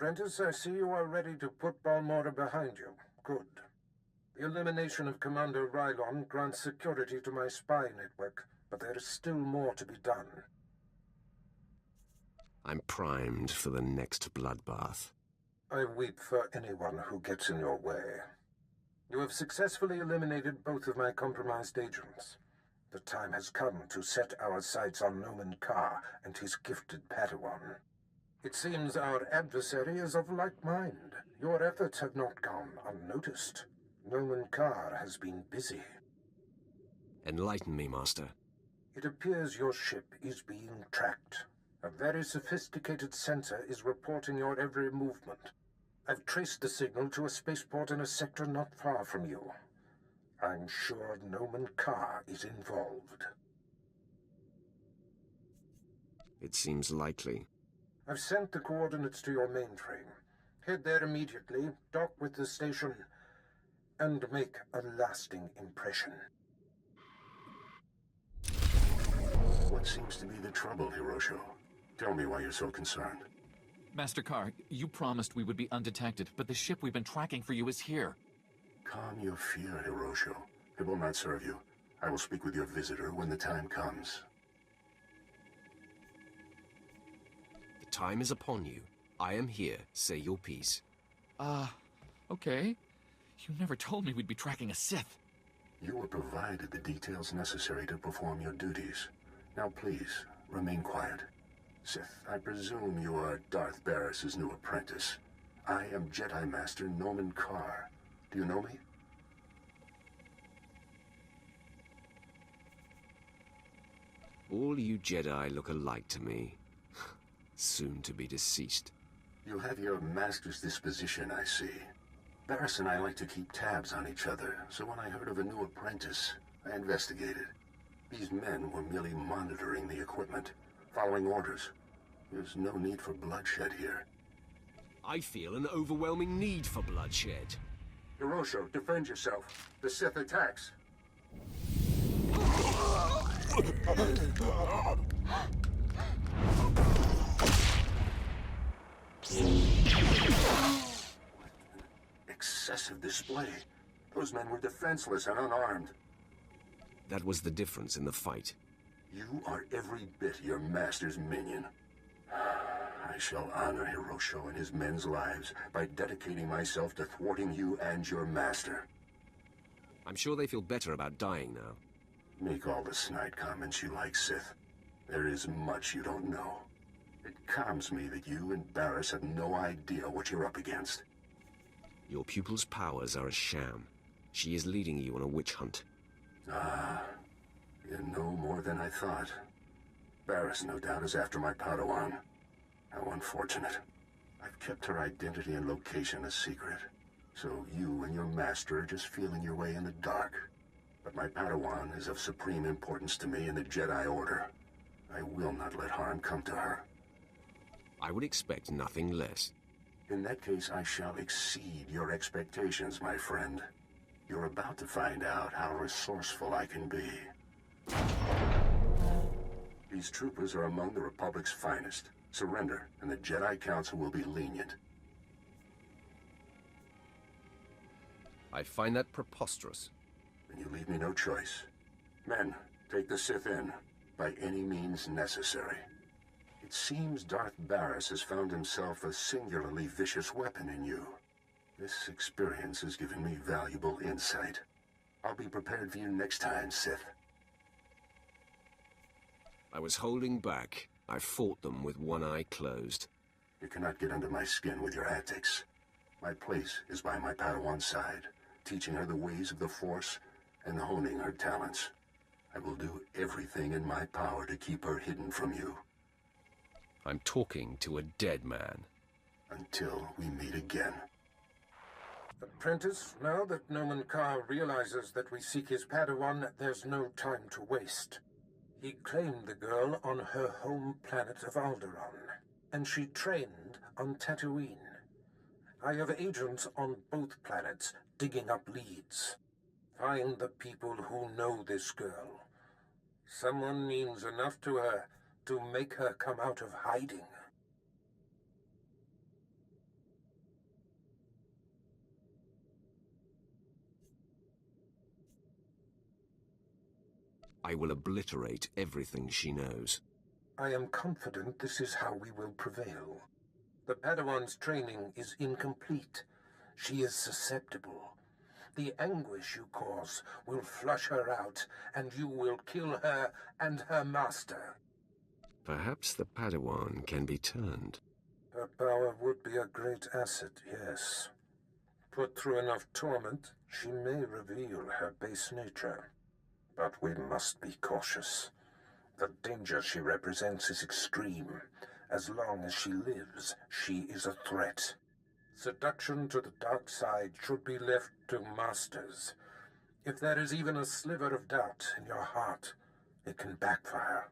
Apprentice, I see you are ready to put Balmorra behind you. Good. The elimination of Commander Rylon grants security to my spy network, but there is still more to be done. I'm primed for the next bloodbath. I weep for anyone who gets in your way. You have successfully eliminated both of my compromised agents. The time has come to set our sights on Noman Carr and his gifted Padawan. It seems our adversary is of like mind. Your efforts have not gone unnoticed. Noman Carr has been busy. Enlighten me, Master. It appears your ship is being tracked. A very sophisticated sensor is reporting your every movement. I've traced the signal to a spaceport in a sector not far from you. I'm sure Noman Carr is involved. It seems likely. I've sent the coordinates to your mainframe. Head there immediately, dock with the station, and make a lasting impression. What seems to be the trouble, Hirosho? Tell me why you're so concerned. Master Carr, you promised we would be undetected, but the ship we've been tracking for you is here. Calm your fear, Hirosho. It will not serve you. I will speak with your visitor when the time comes. The time is upon you. I am here. Say your piece. Okay. You never told me we'd be tracking a Sith. You were provided the details necessary to perform your duties. Now please, remain quiet. Sith, I presume you are Darth Barris's new apprentice. I am Jedi Master Noman Carr. Do you know me? All you Jedi look alike to me. Soon to be deceased. You have your master's disposition, I see. Barris and I like to keep tabs on each other, so when I heard of a new apprentice, I investigated. These men were merely monitoring the equipment, following orders. There's no need for bloodshed here. I feel an overwhelming need for bloodshed. Hirosho, defend yourself. The Sith attacks. Excessive display. Those men were defenseless and unarmed. That was the difference in the fight. You are every bit your master's minion. I shall honor Hirosho and his men's lives by dedicating myself to thwarting you and your master. I'm sure they feel better about dying now. Make all the snide comments you like, Sith. There is much you don't know. It calms me that you and Barris have no idea what you're up against. Your pupil's powers are a sham. She is leading you on a witch hunt. Ah, you know more than I thought. Barris, no doubt, is after my Padawan. How unfortunate. I've kept her identity and location a secret. So you and your master are just feeling your way in the dark. But my Padawan is of supreme importance to me in the Jedi Order. I will not let harm come to her. I would expect nothing less. In that case, I shall exceed your expectations, my friend. You're about to find out how resourceful I can be. These troopers are among the Republic's finest. Surrender, and the Jedi Council will be lenient. I find that preposterous. Then you leave me no choice. Men, take the Sith in, by any means necessary. It seems Darth Barris has found himself a singularly vicious weapon in you. This experience has given me valuable insight. I'll be prepared for you next time, Sith. I was holding back. I fought them with one eye closed. You cannot get under my skin with your antics. My place is by my Padawan's side, teaching her the ways of the Force and honing her talents. I will do everything in my power to keep her hidden from you. I'm talking to a dead man. Until we meet again. Apprentice, now that Noman Carr realizes that we seek his Padawan, there's no time to waste. He claimed the girl on her home planet of Alderaan, and she trained on Tatooine. I have agents on both planets digging up leads. Find the people who know this girl. Someone means enough to her to make her come out of hiding. I will obliterate everything she knows. I am confident this is how we will prevail. The Padawan's training is incomplete. She is susceptible. The anguish you cause will flush her out, and you will kill her and her master. Perhaps the Padawan can be turned. Her power would be a great asset, yes. Put through enough torment, she may reveal her base nature. But we must be cautious. The danger she represents is extreme. As long as she lives, she is a threat. Seduction to the dark side should be left to masters. If there is even a sliver of doubt in your heart, it can backfire.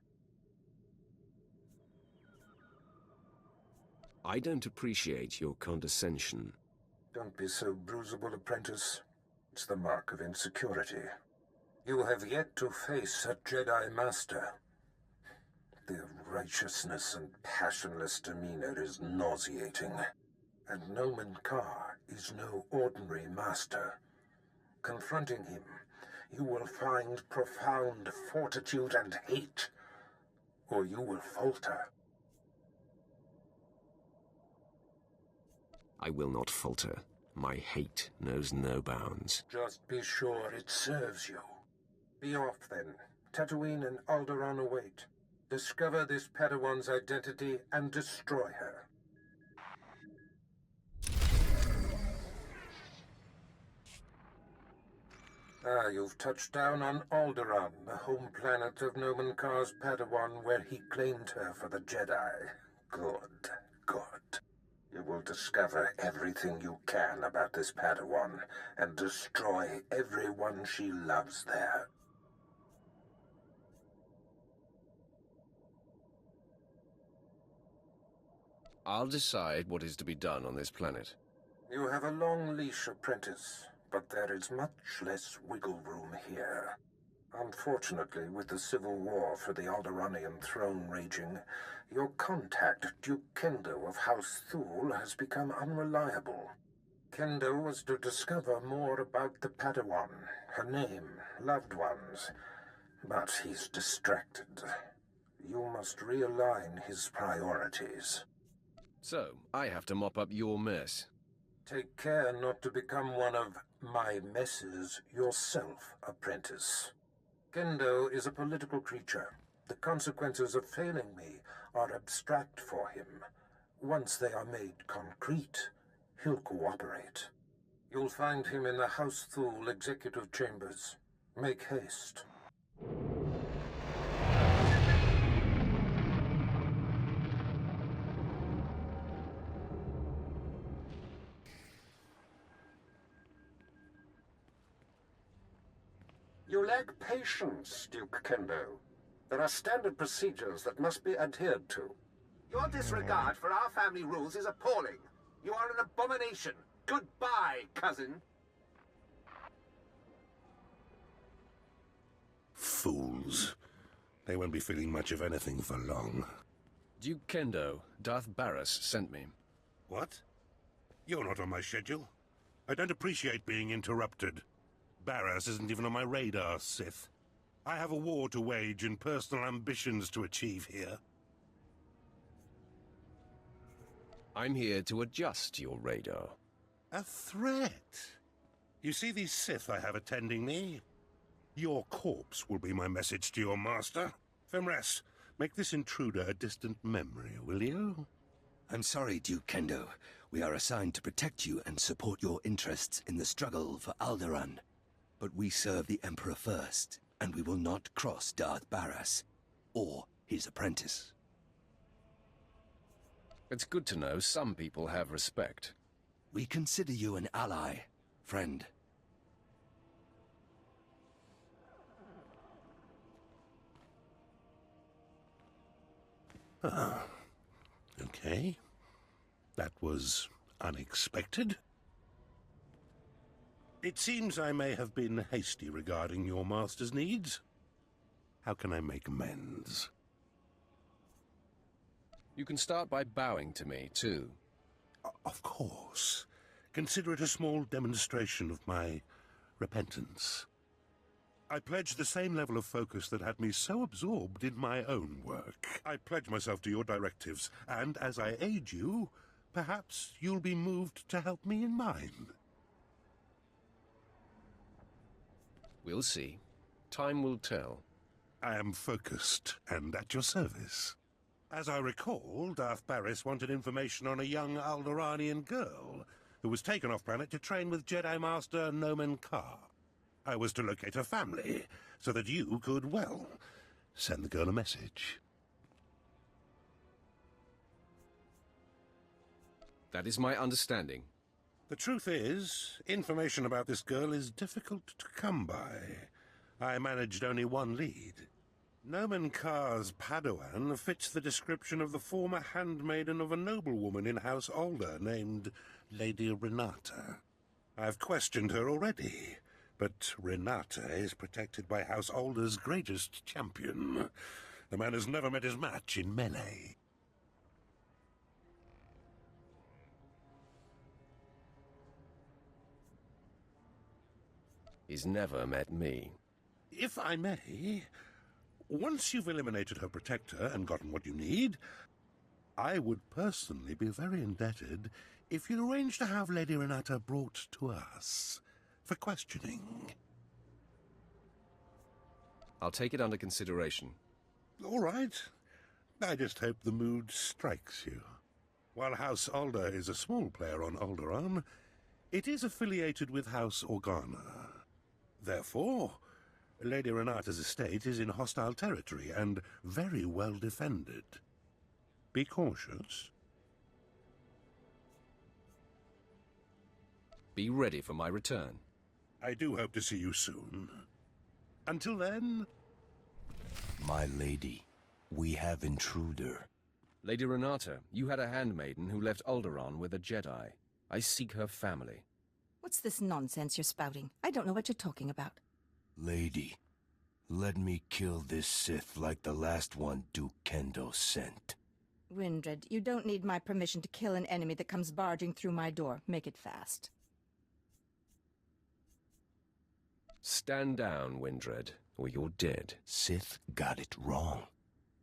I don't appreciate your condescension. Don't be so bruisable, apprentice. It's the mark of insecurity. You have yet to face a Jedi Master. Their righteousness and passionless demeanor is nauseating. And Nomen Karr is no ordinary master. Confronting him, you will find profound fortitude and hate, or you will falter. I will not falter. My hate knows no bounds. Just be sure it serves you. Be off, then. Tatooine and Alderaan await. Discover this Padawan's identity and destroy her. You've touched down on Alderaan, the home planet of Nomen Karr's Padawan, where he claimed her for the Jedi. Good, good. You will discover everything you can about this Padawan, and destroy everyone she loves there. I'll decide what is to be done on this planet. You have a long leash, apprentice, but there is much less wiggle room here. Unfortunately, with the civil war for the Alderaanian throne raging, your contact, Duke Kendo of House Thule, has become unreliable. Kendo was to discover more about the Padawan, her name, loved ones, but he's distracted. You must realign his priorities. So, I have to mop up your mess. Take care not to become one of my messes yourself, apprentice. Kendo is a political creature. The consequences of failing me are abstract for him. Once they are made concrete, he'll cooperate. You'll find him in the House Thule executive chambers. Make haste. You lack patience, Duke Kendo. There are standard procedures that must be adhered to. Your disregard for our family rules is appalling. You are an abomination. Goodbye, cousin. Fools. They won't be feeling much of anything for long. Duke Kendo, Darth Barris sent me. What? You're not on my schedule. I don't appreciate being interrupted. Barris isn't even on my radar, Sith. I have a war to wage and personal ambitions to achieve here. I'm here to adjust your radar. A threat? You see these Sith I have attending me? Your corpse will be my message to your master. Femres, make this intruder a distant memory, will you? I'm sorry, Duke Kendo. We are assigned to protect you and support your interests in the struggle for Alderaan. But we serve the Emperor first, and we will not cross Darth Barris, or his apprentice. It's good to know some people have respect. We consider you an ally, friend. Okay. That was unexpected. It seems I may have been hasty regarding your master's needs. How can I make amends? You can start by bowing to me, too. Of course. Consider it a small demonstration of my repentance. I pledge the same level of focus that had me so absorbed in my own work. I pledge myself to your directives, and as I aid you, perhaps you'll be moved to help me in mine. We'll see. Time will tell. I am focused and at your service. As I recall, Darth Baras wanted information on a young Alderaanian girl who was taken off-planet to train with Jedi Master Nomen Karr. I was to locate her family, so that you could, well, send the girl a message. That is my understanding. The truth is, information about this girl is difficult to come by. I managed only one lead. Nomen Karr's Padawan fits the description of the former handmaiden of a noblewoman in House Alder named Lady Renata. I've questioned her already, but Renata is protected by House Alder's greatest champion. The man has never met his match in melee. He's never met me. If I may, once you've eliminated her protector and gotten what you need, I would personally be very indebted if you'd arrange to have Lady Renata brought to us for questioning. I'll take it under consideration. All right. I just hope the mood strikes you. While House Alder is a small player on Alderaan, it is affiliated with House Organa. Therefore, Lady Renata's estate is in hostile territory and very well defended. Be cautious. Be ready for my return. I do hope to see you soon. Until then... My lady, we have intruder. Lady Renata, you had a handmaiden who left Alderaan with a Jedi. I seek her family. What's this nonsense you're spouting? I don't know what you're talking about. Lady, let me kill this Sith like the last one Duke Kendo sent. Windred, you don't need my permission to kill an enemy that comes barging through my door. Make it fast. Stand down, Windred, or you're dead. Sith got it wrong.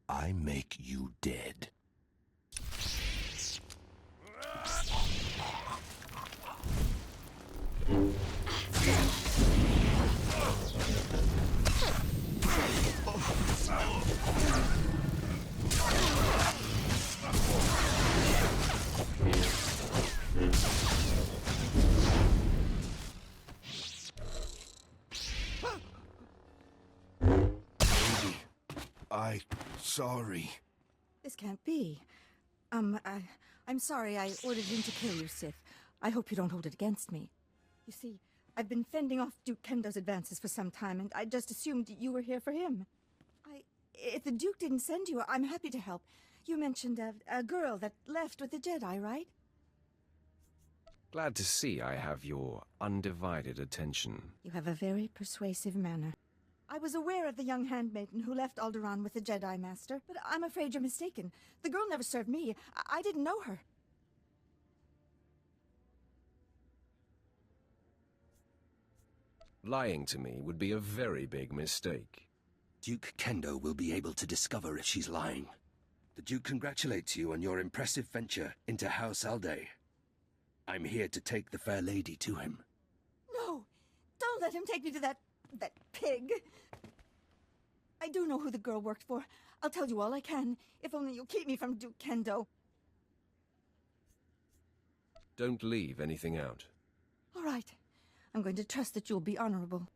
I make you dead. Sorry. This can't be. I'm sorry I ordered him to kill you, Sith. I hope you don't hold it against me. You see, I've been fending off Duke Kendo's advances for some time, and I just assumed you were here for him. If the Duke didn't send you, I'm happy to help. You mentioned a girl that left with the Jedi, right? Glad to see I have your undivided attention. You have a very persuasive manner. I was aware of the young handmaiden who left Alderaan with the Jedi Master, but I'm afraid you're mistaken. The girl never served me. I didn't know her. Lying to me would be a very big mistake. Duke Kendo will be able to discover if she's lying. The Duke congratulates you on your impressive venture into House Alde. I'm here to take the fair lady to him. No! Don't let him take me to that pig! I do know who the girl worked for. I'll tell you all I can, if only you'll keep me from Duke Kendo. Don't leave anything out. All right. I'm going to trust that you'll be honorable.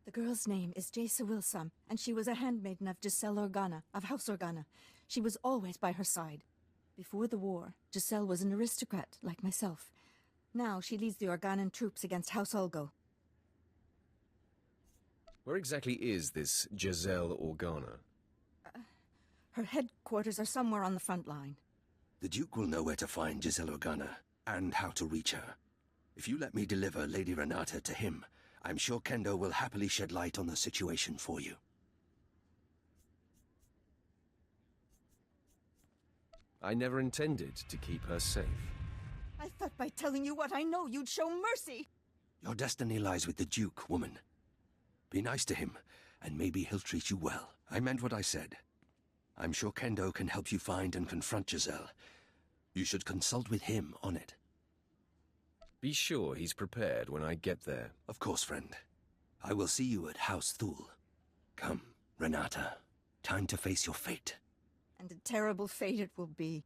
The girl's name is Jace Wilsam, and she was a handmaiden of Giselle Organa, of House Organa. She was always by her side. Before the war, Giselle was an aristocrat, like myself. Now she leads the Organan troops against House Ulgo. Where exactly is this Giselle Organa? Her headquarters are somewhere on the front line. The Duke will know where to find Giselle Organa, and how to reach her. If you let me deliver Lady Renata to him, I'm sure Kendo will happily shed light on the situation for you. I never intended to keep her safe. I thought by telling you what I know, you'd show mercy. Your destiny lies with the Duke, woman. Be nice to him, and maybe he'll treat you well. I meant what I said. I'm sure Kendo can help you find and confront Giselle. You should consult with him on it. Be sure he's prepared when I get there. Of course, friend. I will see you at House Thule. Come, Renata. Time to face your fate. And a terrible fate it will be.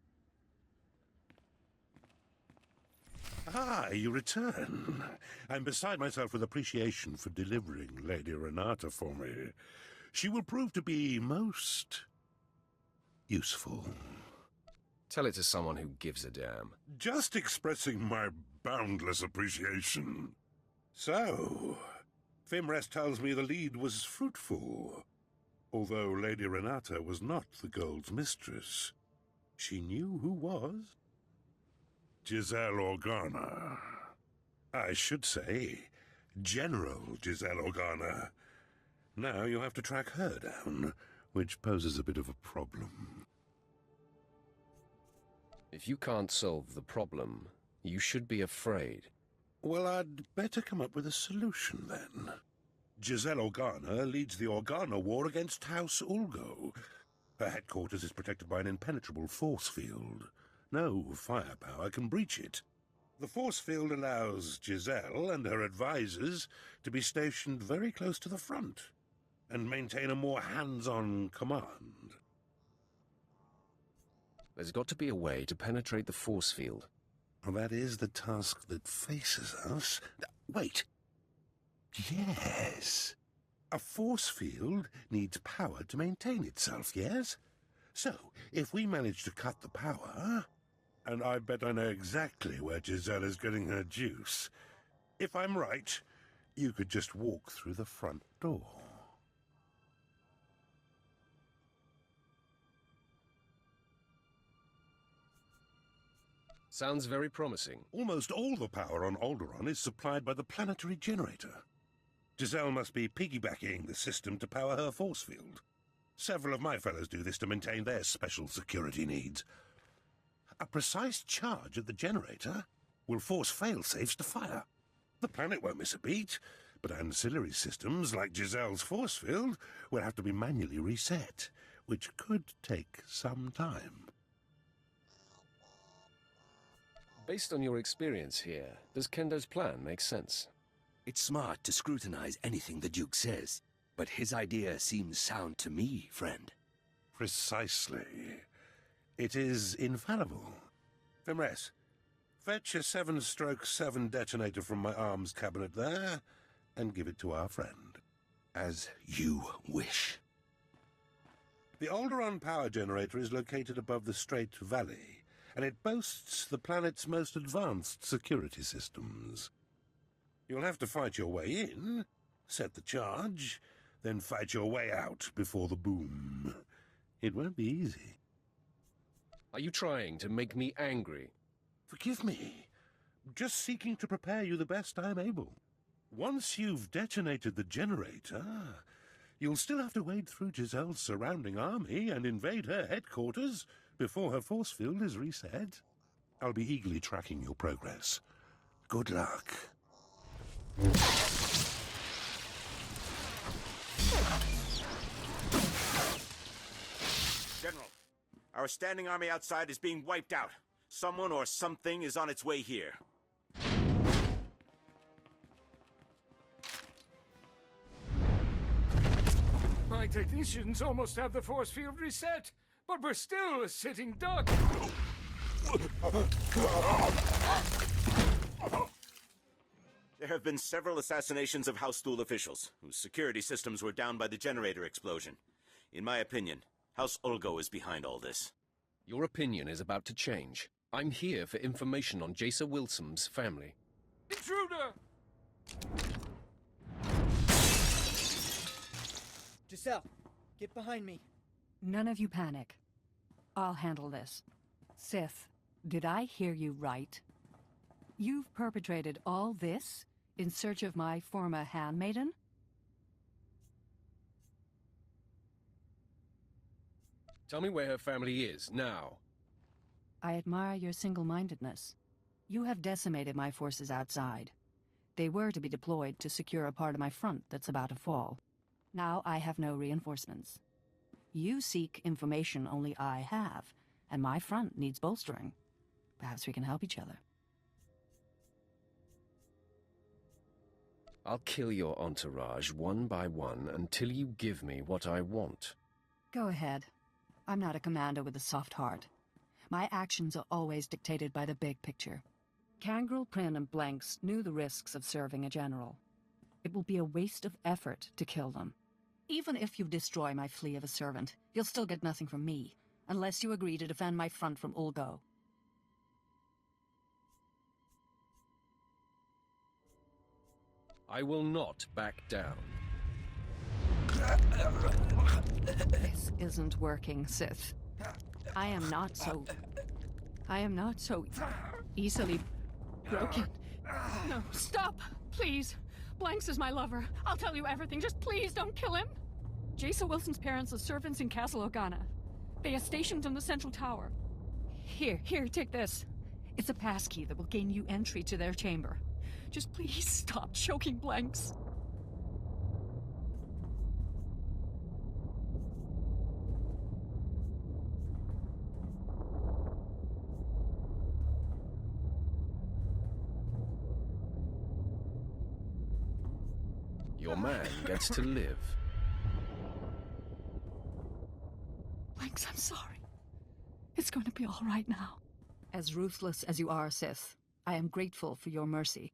Ah, you return. I'm beside myself with appreciation for delivering Lady Renata for me. She will prove to be most useful. Tell it to someone who gives a damn. Just expressing my boundless appreciation. So, Fimrest tells me the lead was fruitful. Although Lady Renata was not the Gold's mistress, she knew who was. Giselle Organa. I should say, General Giselle Organa. Now you have to track her down, which poses a bit of a problem. If you can't solve the problem, you should be afraid. Well, I'd better come up with a solution, then. Giselle Organa leads the Organa War against House Ulgo. Her headquarters is protected by an impenetrable force field. No firepower can breach it. The force field allows Giselle and her advisors to be stationed very close to the front and maintain a more hands-on command. There's got to be a way to penetrate the force field. Well, that is the task that faces us. Wait. Yes. A force field needs power to maintain itself, yes? So, if we manage to cut the power... And I bet I know exactly where Giselle is getting her juice. If I'm right, you could just walk through the front door. Sounds very promising. Almost all the power on Alderaan is supplied by the planetary generator. Giselle must be piggybacking the system to power her force field. Several of my fellows do this to maintain their special security needs. A precise charge at the generator will force fail-safes to fire. The planet won't miss a beat, but ancillary systems like Giselle's force field will have to be manually reset, which could take some time. Based on your experience here, does Kendo's plan make sense? It's smart to scrutinize anything the Duke says, but his idea seems sound to me, friend. Precisely. It is infallible. Fimrest, fetch a 7/7 detonator from my arms cabinet there, and give it to our friend. As you wish. The Alderaan power generator is located above the Strait Valley, and it boasts the planet's most advanced security systems. You'll have to fight your way in, set the charge, then fight your way out before the boom. It won't be easy. Are you trying to make me angry? Forgive me. Just seeking to prepare you the best I'm able. Once you've detonated the generator, you'll still have to wade through Giselle's surrounding army and invade her headquarters before her force field is reset. I'll be eagerly tracking your progress. Good luck. General, our standing army outside is being wiped out. Someone or something is on its way here. My technicians almost have the force field reset, but we're still a sitting duck. There have been several assassinations of House Thule officials, whose security systems were down by the generator explosion. In my opinion, House Ulgo is behind all this. Your opinion is about to change. I'm here for information on Jason Wilson's family. Intruder! Giselle, get behind me. None of you panic. I'll handle this. Sith, did I hear you right? You've perpetrated all this in search of my former handmaiden? Tell me where her family is, now. I admire your single-mindedness. You have decimated my forces outside. They were to be deployed to secure a part of my front that's about to fall. Now I have no reinforcements. You seek information only I have, and my front needs bolstering. Perhaps we can help each other. I'll kill your entourage one by one until you give me what I want. Go ahead. I'm not a commander with a soft heart. My actions are always dictated by the big picture. Kangrel, Prin, and Blanks knew the risks of serving a general. It will be a waste of effort to kill them. Even if you destroy my flea of a servant, you'll still get nothing from me, unless you agree to defend my front from Ulgo. I will not back down. This isn't working, Sith. I am not so easily broken. No, stop! Please! Blanks is my lover. I'll tell you everything. Just please don't kill him! Jason Wilson's parents are servants in Castle Organa. They are stationed in the central tower. Here, take this. It's a passkey that will gain you entry to their chamber. Just please stop choking Blanks. Your man gets to live. Blanks, I'm sorry. It's going to be all right now. As ruthless as you are, Sith, I am grateful for your mercy.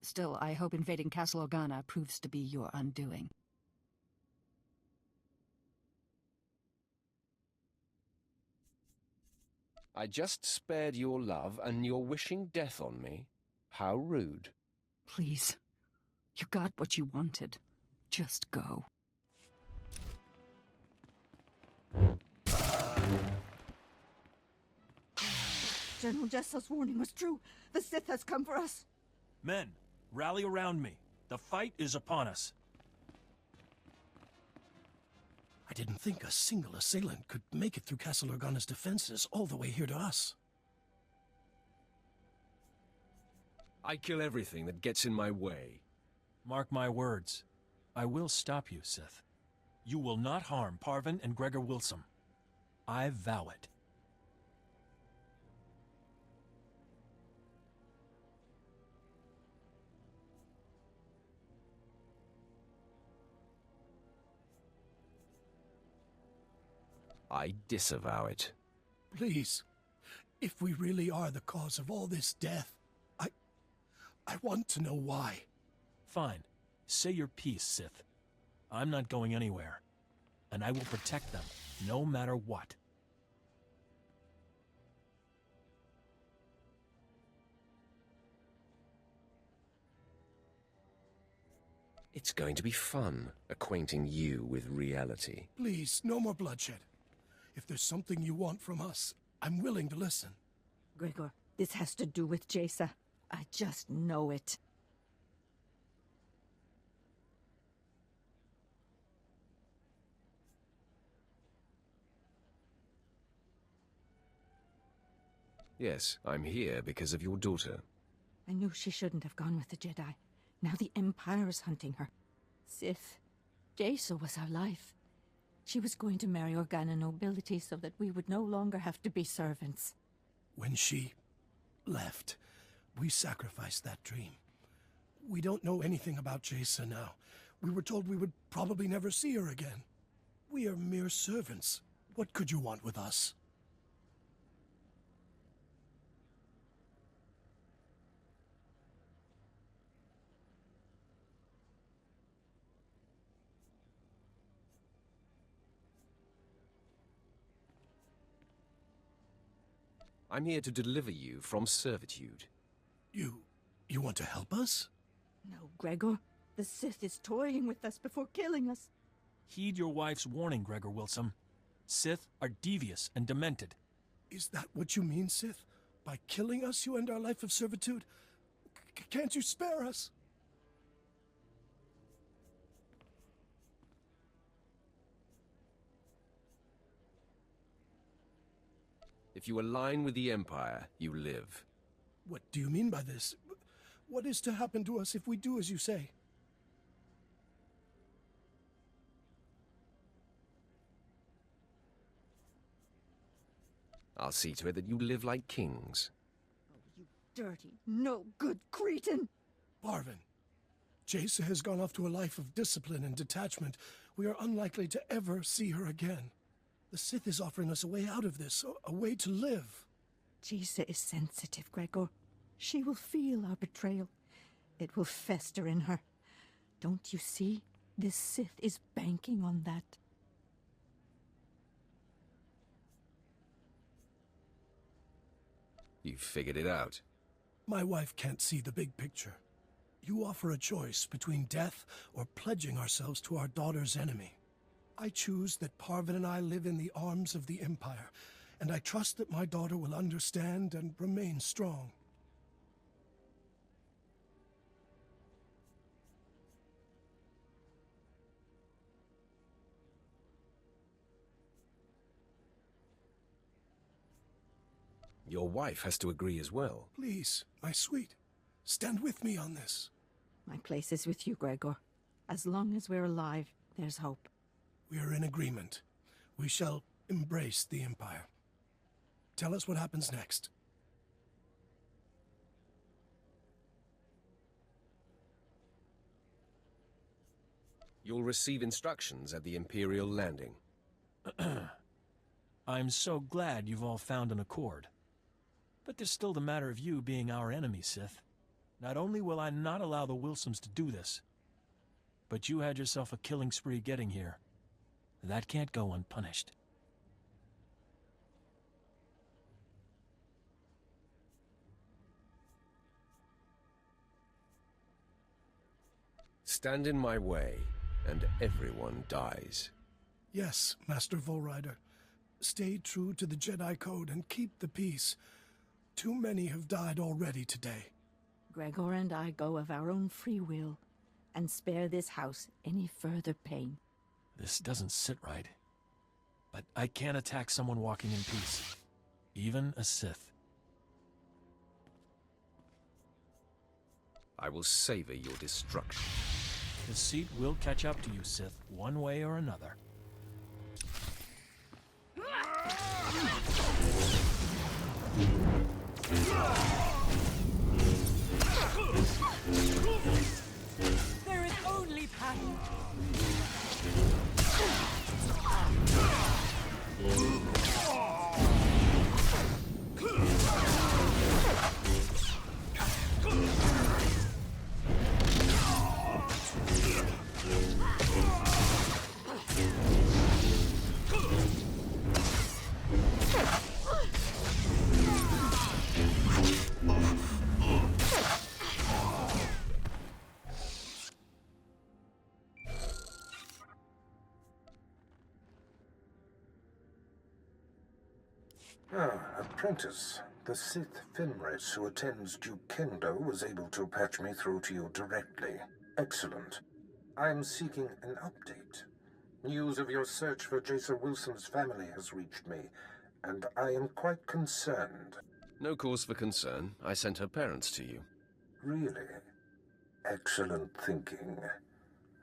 Still, I hope invading Castle Organa proves to be your undoing. I just spared your love, and you're wishing death on me? How rude. Please. You got what you wanted. Just go. General Jesso's warning was true. The Sith has come for us. Men, rally around me. The fight is upon us. I didn't think a single assailant could make it through Castle Organa's defenses all the way here to us. I kill everything that gets in my way. Mark my words. I will stop you, Sith. You will not harm Parvin and Gregor Wilson. I vow it. I disavow it. Please, if we really are the cause of all this death, I want to know why. Fine. Say your piece, Sith. I'm not going anywhere. And I will protect them, no matter what. It's going to be fun, acquainting you with reality. Please, no more bloodshed. If there's something you want from us, I'm willing to listen. Gregor, this has to do with Jason. I just know it. Yes, I'm here because of your daughter. I knew she shouldn't have gone with the Jedi. Now the Empire is hunting her. Sith, Jason was our life. She was going to marry Organa nobility so that we would no longer have to be servants. When she left, we sacrificed that dream. We don't know anything about Jason now. We were told we would probably never see her again. We are mere servants. What could you want with us? I'm here to deliver you from servitude. You want to help us? No, Gregor. The Sith is toying with us before killing us. Heed your wife's warning, Gregor Wilson. Sith are devious and demented. Is that what you mean, Sith? By killing us, you end our life of servitude? Can't you spare us? If you align with the Empire, you live. What do you mean by this? What is to happen to us if we do as you say? I'll see to it that you live like kings. Dirty, no good cretin! Parvin, Jaisa has gone off to a life of discipline and detachment. We are unlikely to ever see her again. The Sith is offering us a way out of this, a way to live. Jaisa is sensitive, Gregor. She will feel our betrayal. It will fester in her. Don't you see? This Sith is banking on that. You've figured it out. My wife can't see the big picture. You offer a choice between death or pledging ourselves to our daughter's enemy. I choose that Parvin and I live in the arms of the Empire, and I trust that my daughter will understand and remain strong. Your wife has to agree as well. Please, my sweet, stand with me on this. My place is with you, Gregor. As long as we're alive, there's hope. We are in agreement. We shall embrace the Empire. Tell us what happens next. You'll receive instructions at the Imperial landing. I'm so glad you've all found an accord. But there's still the matter of you being our enemy, Sith. Not only will I not allow the Wilsons to do this, but you had yourself a killing spree getting here. That can't go unpunished. Stand in my way, and everyone dies. Yes, Master Volrider. Stay true to the Jedi Code and keep the peace. Too many have died already today. Gregor and I go of our own free will, and spare this house any further pain. This doesn't sit right. But I can't attack someone walking in peace. Even a Sith. I will savor your destruction. Deceit will catch up to you, Sith, one way or another. There is only pain. Apprentice. The Sith Fenris who attends Duke Kendo was able to patch me through to you directly. Excellent. I am seeking an update. News of your search for Jaisa Wilson's family has reached me, and I am quite concerned. No cause for concern. I sent her parents to you. Really? Excellent thinking.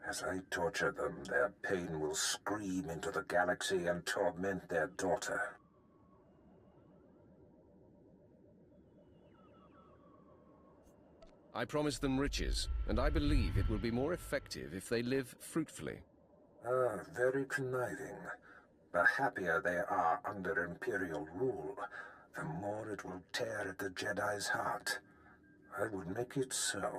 As I torture them, their pain will scream into the galaxy and torment their daughter. I promised them riches, and I believe it will be more effective if they live fruitfully. Ah, very conniving. The happier they are under Imperial rule, the more it will tear at the Jedi's heart. I would make it so.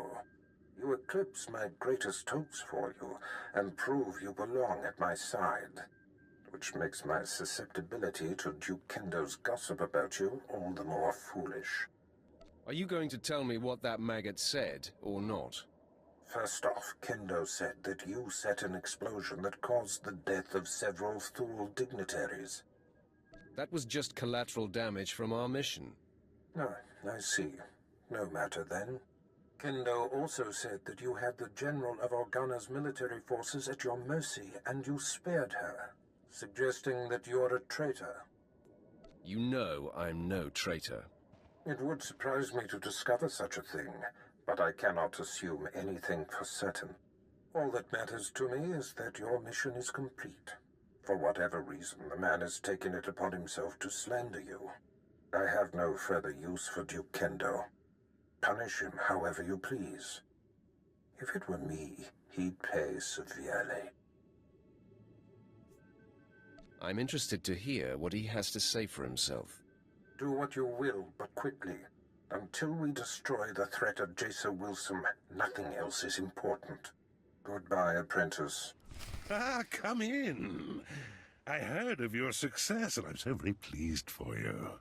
You eclipse my greatest hopes for you, and prove you belong at my side. Which makes my susceptibility to Duke Kendo's gossip about you all the more foolish. Are you going to tell me what that maggot said, or not? First off, Kendo said that you set an explosion that caused the death of several Thule dignitaries. That was just collateral damage from our mission. Ah, I see. No matter then. Kendo also said that you had the General of Organa's military forces at your mercy, and you spared her, suggesting that you're a traitor. You know I'm no traitor. It would surprise me to discover such a thing, but I cannot assume anything for certain. All that matters to me is that your mission is complete. For whatever reason, the man has taken it upon himself to slander you. I have no further use for Duke Kendo. Punish him however you please. If it were me, he'd pay severely. I'm interested to hear what he has to say for himself. Do what you will, but quickly. Until we destroy the threat of Jason Wilson, nothing else is important. Goodbye, apprentice. Ah, come in. I heard of your success, and I'm so very pleased for you.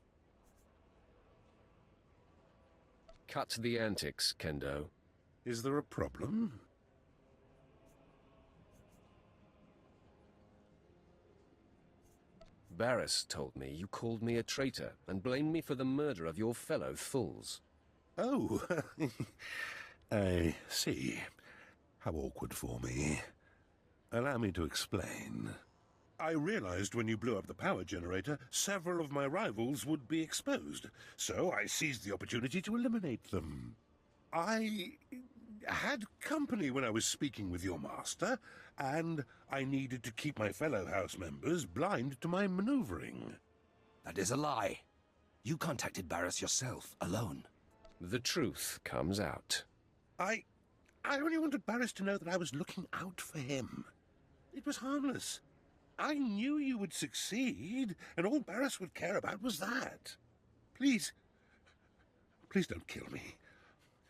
Cut the antics, Kendo. Is there a problem? Barris told me you called me a traitor and blamed me for the murder of your fellow fools. Oh, I see. How awkward for me. Allow me to explain. I realized when you blew up the power generator, several of my rivals would be exposed, so I seized the opportunity to eliminate them. I had company when I was speaking with your master, and I needed to keep my fellow house members blind to my maneuvering. That is a lie. You contacted Barris yourself, alone. The truth comes out. I only wanted Barris to know that I was looking out for him. It was harmless. I knew you would succeed, and all Barris would care about was that. Please don't kill me.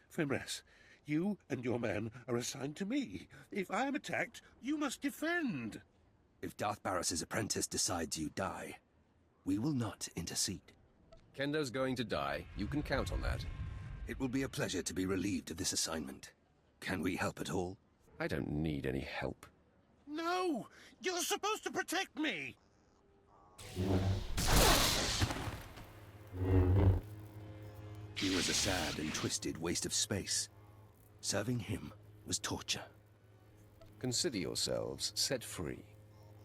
Fimres, you and your men are assigned to me. If I am attacked, you must defend. If Darth Barris's apprentice decides you die, we will not intercede. Kendo's going to die. You can count on that. It will be a pleasure to be relieved of this assignment. Can we help at all? I don't need any help. No! You're supposed to protect me! He was a sad and twisted waste of space. Serving him was torture. Consider yourselves set free.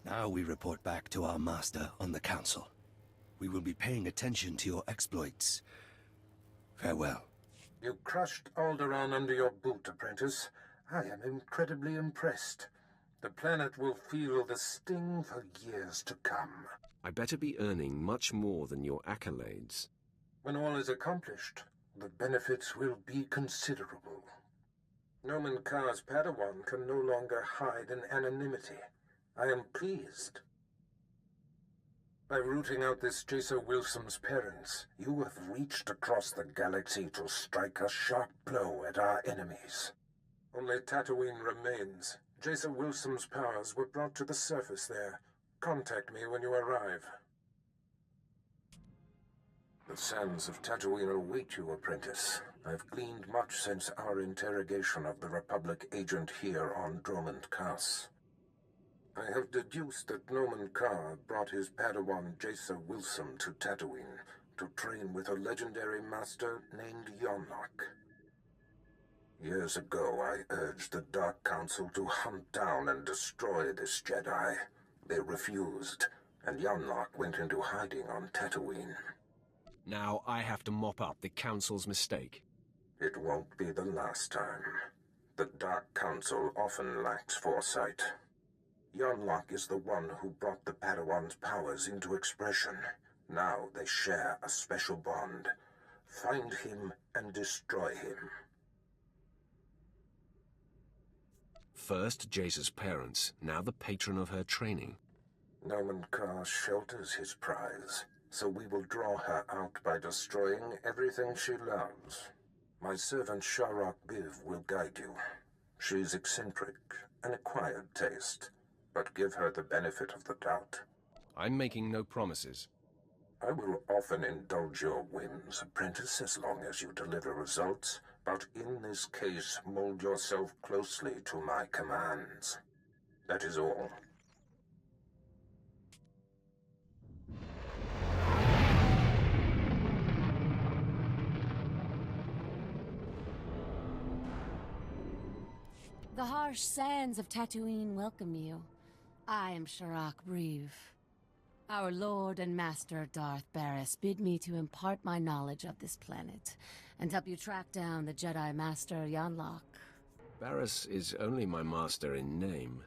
Now we report back to our master on the council. We will be paying attention to your exploits. Farewell. You crushed Alderaan under your boot, apprentice. I am incredibly impressed. The planet will feel the sting for years to come. I better be earning much more than your accolades. When all is accomplished, the benefits will be considerable. Nomen Karr's Padawan can no longer hide in anonymity. I am pleased. By rooting out this Jason Wilson's parents, you have reached across the galaxy to strike a sharp blow at our enemies. Only Tatooine remains. Jason Wilson's powers were brought to the surface there. Contact me when you arrive. The sands of Tatooine await you, apprentice. I've gleaned much since our interrogation of the Republic agent here on Dromund Kaas. I have deduced that Nomen Karr brought his Padawan Jason Wilson to Tatooine to train with a legendary master named Yonlock. Years ago, I urged the Dark Council to hunt down and destroy this Jedi. They refused, and Yonlock went into hiding on Tatooine. Now I have to mop up the Council's mistake. It won't be the last time. The Dark Council often lacks foresight. Yonlock is the one who brought the Padawan's powers into expression. Now they share a special bond. Find him and destroy him. First Jace's parents, now the patron of her training. Nomen Karr shelters his prize, so we will draw her out by destroying everything she loves. My servant Sharok Biv will guide you. She's eccentric, an acquired taste, but give her the benefit of the doubt. I'm making no promises. I will often indulge your whims, apprentice, as long as you deliver results, but in this case, mold yourself closely to my commands. That is all. The harsh sands of Tatooine welcome you. I am Sharok Breeve. Our Lord and Master Darth Barris bid me to impart my knowledge of this planet and help you track down the Jedi Master Yanlock. Barris is only my master in name.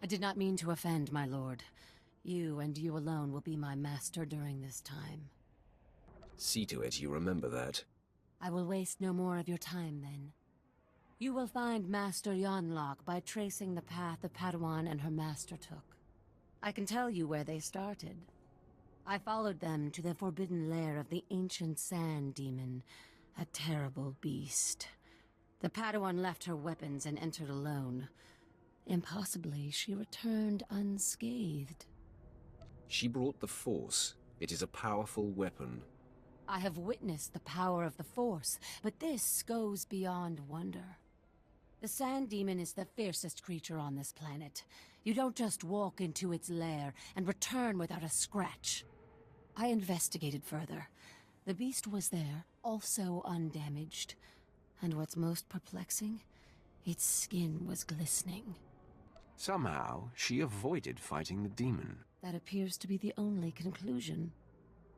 I did not mean to offend, my lord. You and you alone will be my master during this time. See to it you remember that. I will waste no more of your time, then. You will find Master Yanlock by tracing the path the Padawan and her master took. I can tell you where they started. I followed them to the forbidden lair of the ancient sand demon, a terrible beast. The Padawan left her weapons and entered alone. Impossibly, she returned unscathed. She brought the Force. It is a powerful weapon. I have witnessed the power of the Force, but this goes beyond wonder. The Sand Demon is the fiercest creature on this planet. You don't just walk into its lair and return without a scratch. I investigated further. The beast was there, also undamaged. And what's most perplexing? Its skin was glistening. Somehow, she avoided fighting the demon. That appears to be the only conclusion.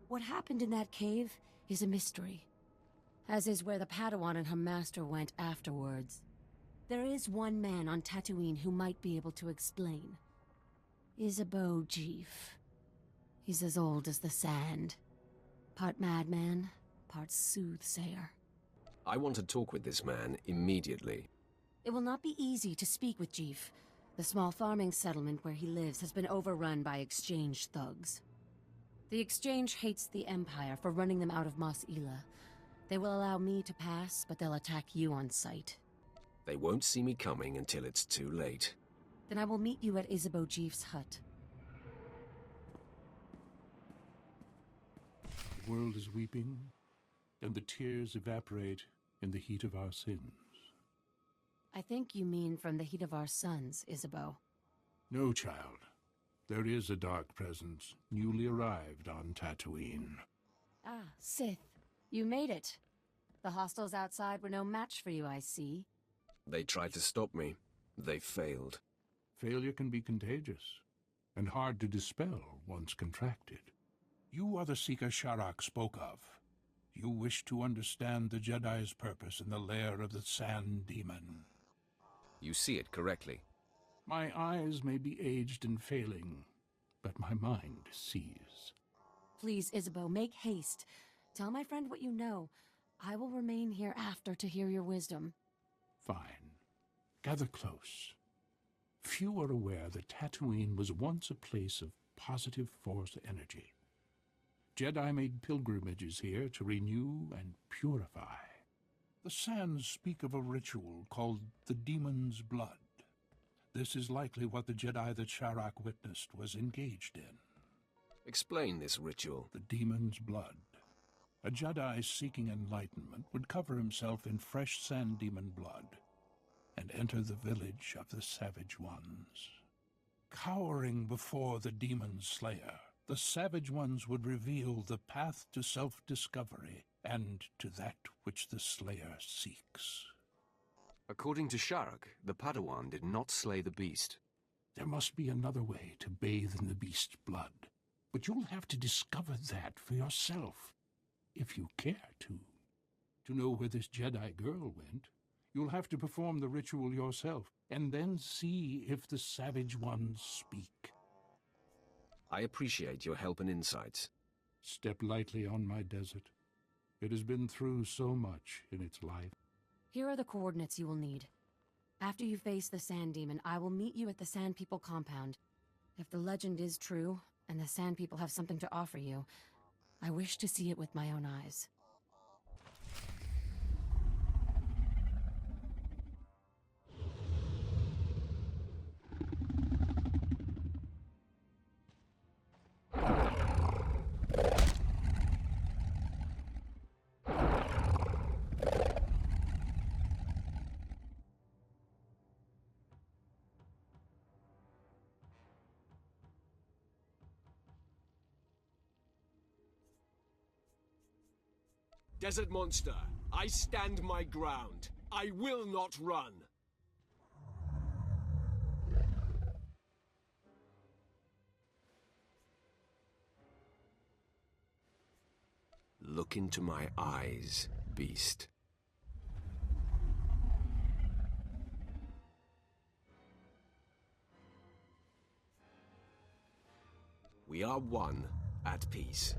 What happened in that cave is a mystery, as is where the Padawan and her master went afterwards. There is one man on Tatooine who might be able to explain. Isabeau Jeef. He's as old as the sand. Part madman, part soothsayer. I want to talk with this man immediately. It will not be easy to speak with Jeef. The small farming settlement where he lives has been overrun by Exchange thugs. The Exchange hates the Empire for running them out of Mos Ela. They will allow me to pass, but they'll attack you on sight. They won't see me coming until it's too late. Then I will meet you at Isabeau Jeef's hut. The world is weeping, and the tears evaporate in the heat of our sins. I think you mean from the heat of our suns, Isabeau. No, child. There is a dark presence, newly arrived on Tatooine. Ah, Sith. You made it. The hostiles outside were no match for you, I see. They tried to stop me. They failed. Failure can be contagious, and hard to dispel once contracted. You are the Seeker Sharak spoke of. You wish to understand the Jedi's purpose in the lair of the Sand Demon. You see it correctly. My eyes may be aged and failing, but my mind sees. Please, Isabeau, make haste. Tell my friend what you know. I will remain here after to hear your wisdom. Fine. Gather close. Few are aware that Tatooine was once a place of positive Force energy. Jedi made pilgrimages here to renew and purify. The sands speak of a ritual called the Demon's Blood. This is likely what the Jedi that Sharak witnessed was engaged in. Explain this ritual. The Demon's Blood. A Jedi seeking enlightenment would cover himself in fresh Sand Demon blood and enter the village of the Savage Ones. Cowering before the Demon Slayer, the Savage Ones would reveal the path to self-discovery and to that which the Slayer seeks. According to Sharak, the Padawan did not slay the beast. There must be another way to bathe in the beast's blood, but you'll have to discover that for yourself, if you care to. To know where this Jedi girl went, you'll have to perform the ritual yourself, and then see if the Savage Ones speak. I appreciate your help and insights. Step lightly on my desert. It has been through so much in its life. Here are the coordinates you will need. After you face the Sand Demon, I will meet you at the Sand People compound. If the legend is true, and the Sand People have something to offer you, I wish to see it with my own eyes. Desert monster, I stand my ground. I will not run. Look into my eyes. beast. We are one, at peace.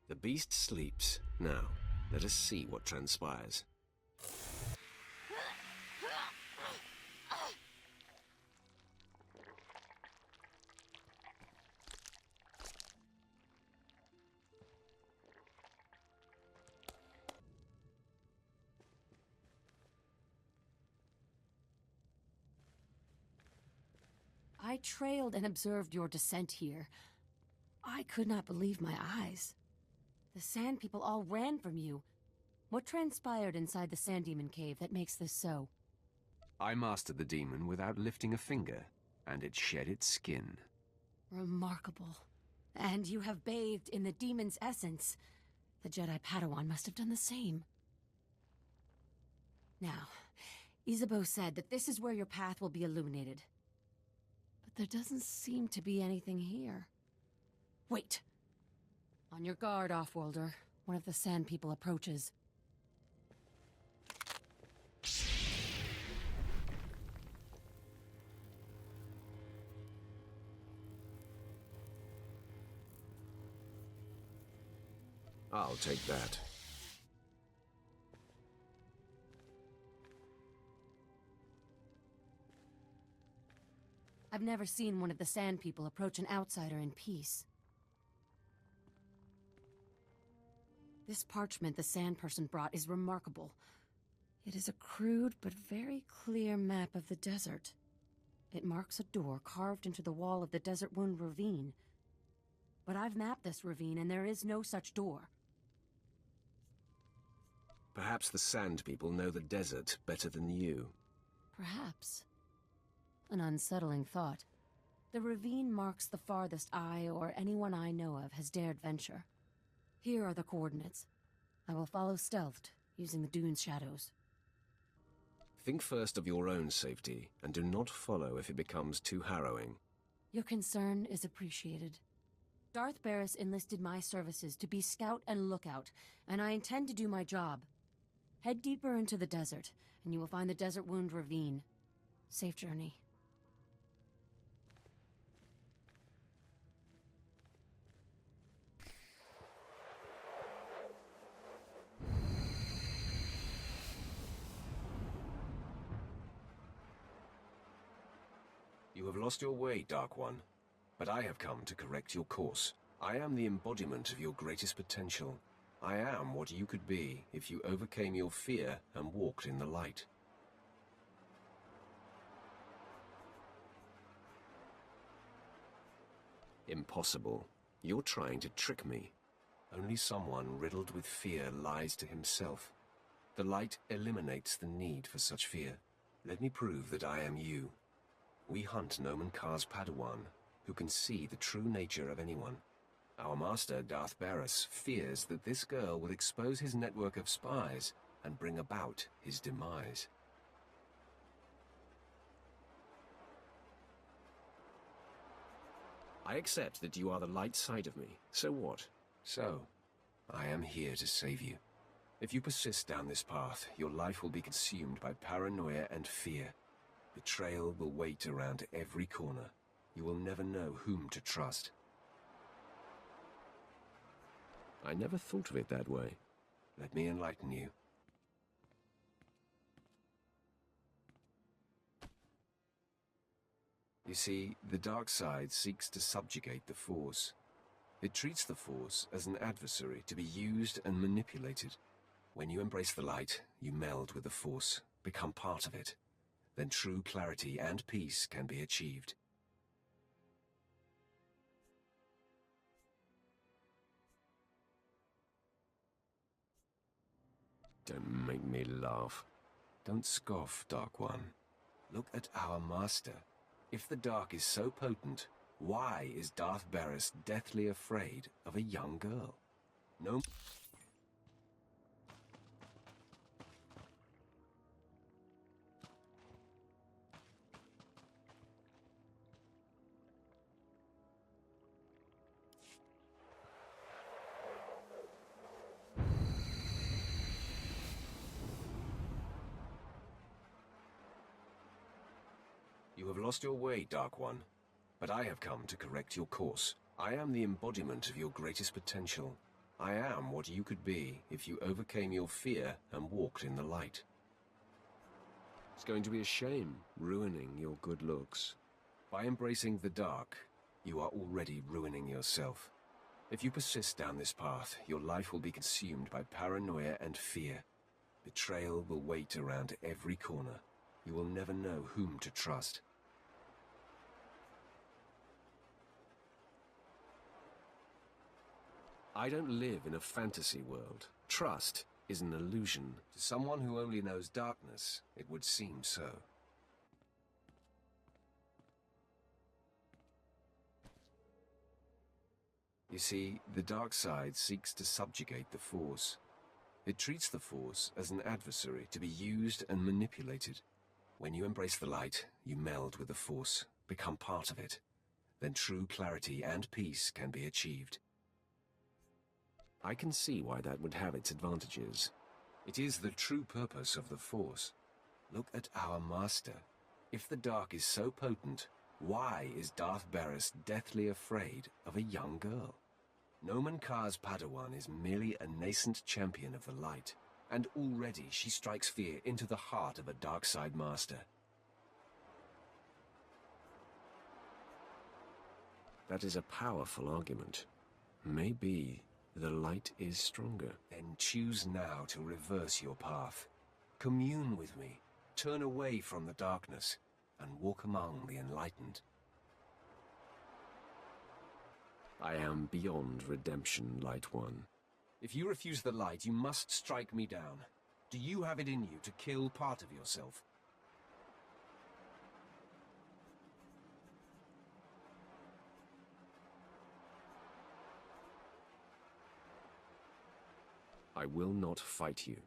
The beast sleeps. Now, let us see what transpires. I trailed and observed your descent here. I could not believe my eyes. The Sand People all ran from you. What transpired inside the Sand Demon Cave that makes this so? I mastered the demon without lifting a finger, and it shed its skin. Remarkable. And you have bathed in the demon's essence. The Jedi Padawan must have done the same. Now, Isabeau said that this is where your path will be illuminated. But there doesn't seem to be anything here. Wait! On your guard, Offworlder. One of the Sand People approaches. I'll take that. I've never seen one of the Sand People approach an outsider in peace. This parchment the Sand Person brought is remarkable. It is a crude but very clear map of the desert. It marks a door carved into the wall of the Desert Wound Ravine. But I've mapped this ravine and there is no such door. Perhaps the Sand People know the desert better than you. Perhaps. An unsettling thought. The ravine marks the farthest I or anyone I know of has dared venture. Here are the coordinates. I will follow stealthed, using the dune's shadows. Think first of your own safety, and do not follow if it becomes too harrowing. Your concern is appreciated. Darth Barris enlisted my services to be scout and lookout, and I intend to do my job. Head deeper into the desert, and you will find the Desert Wound Ravine. Safe journey. You have lost your way, Dark One, but I have come to correct your course. I am the embodiment of your greatest potential. I am what you could be if you overcame your fear and walked in the light. Impossible. You're trying to trick me. Only someone riddled with fear lies to himself. The light eliminates the need for such fear. Let me prove that I am you. We hunt Nomen Kar's Padawan, who can see the true nature of anyone. Our master, Darth Barris, fears that this girl will expose his network of spies and bring about his demise. I accept that you are the light side of me. So what? So, I am here to save you. If you persist down this path, your life will be consumed by paranoia and fear. Betrayal will wait around every corner. You will never know whom to trust. I never thought of it that way. Let me enlighten you. You see, the dark side seeks to subjugate the Force. It treats the Force as an adversary to be used and manipulated. When you embrace the light, you meld with the Force, become part of it. Then true clarity and peace can be achieved. Don't make me laugh. Don't scoff, Dark One. Look at our master. If the dark is so potent, why is Darth Barris deathly afraid of a young girl? No. You have lost your way, Dark One. But I have come to correct your course. I am the embodiment of your greatest potential. I am what you could be if you overcame your fear and walked in the light. It's going to be a shame ruining your good looks. By embracing the dark, you are already ruining yourself. If you persist down this path, your life will be consumed by paranoia and fear. Betrayal will wait around every corner. You will never know whom to trust. I don't live in a fantasy world. Trust is an illusion. To someone who only knows darkness, it would seem so. You see, the dark side seeks to subjugate the Force. It treats the Force as an adversary to be used and manipulated. When you embrace the light, you meld with the Force, become part of it. Then true clarity and peace can be achieved. I can see why that would have its advantages. It is the true purpose of the Force. Look at our Master. If the dark is so potent, why is Darth Barris deathly afraid of a young girl? Nomen Karr's Padawan is merely a nascent champion of the light, and already she strikes fear into the heart of a dark side master. That is a powerful argument. Maybe the light is stronger. Then choose now to reverse your path. Commune with me, turn away from the darkness, and walk among the enlightened. I am beyond redemption, Light One. If you refuse the light, you must strike me down. Do you have it in you to kill part of yourself? I will not fight you.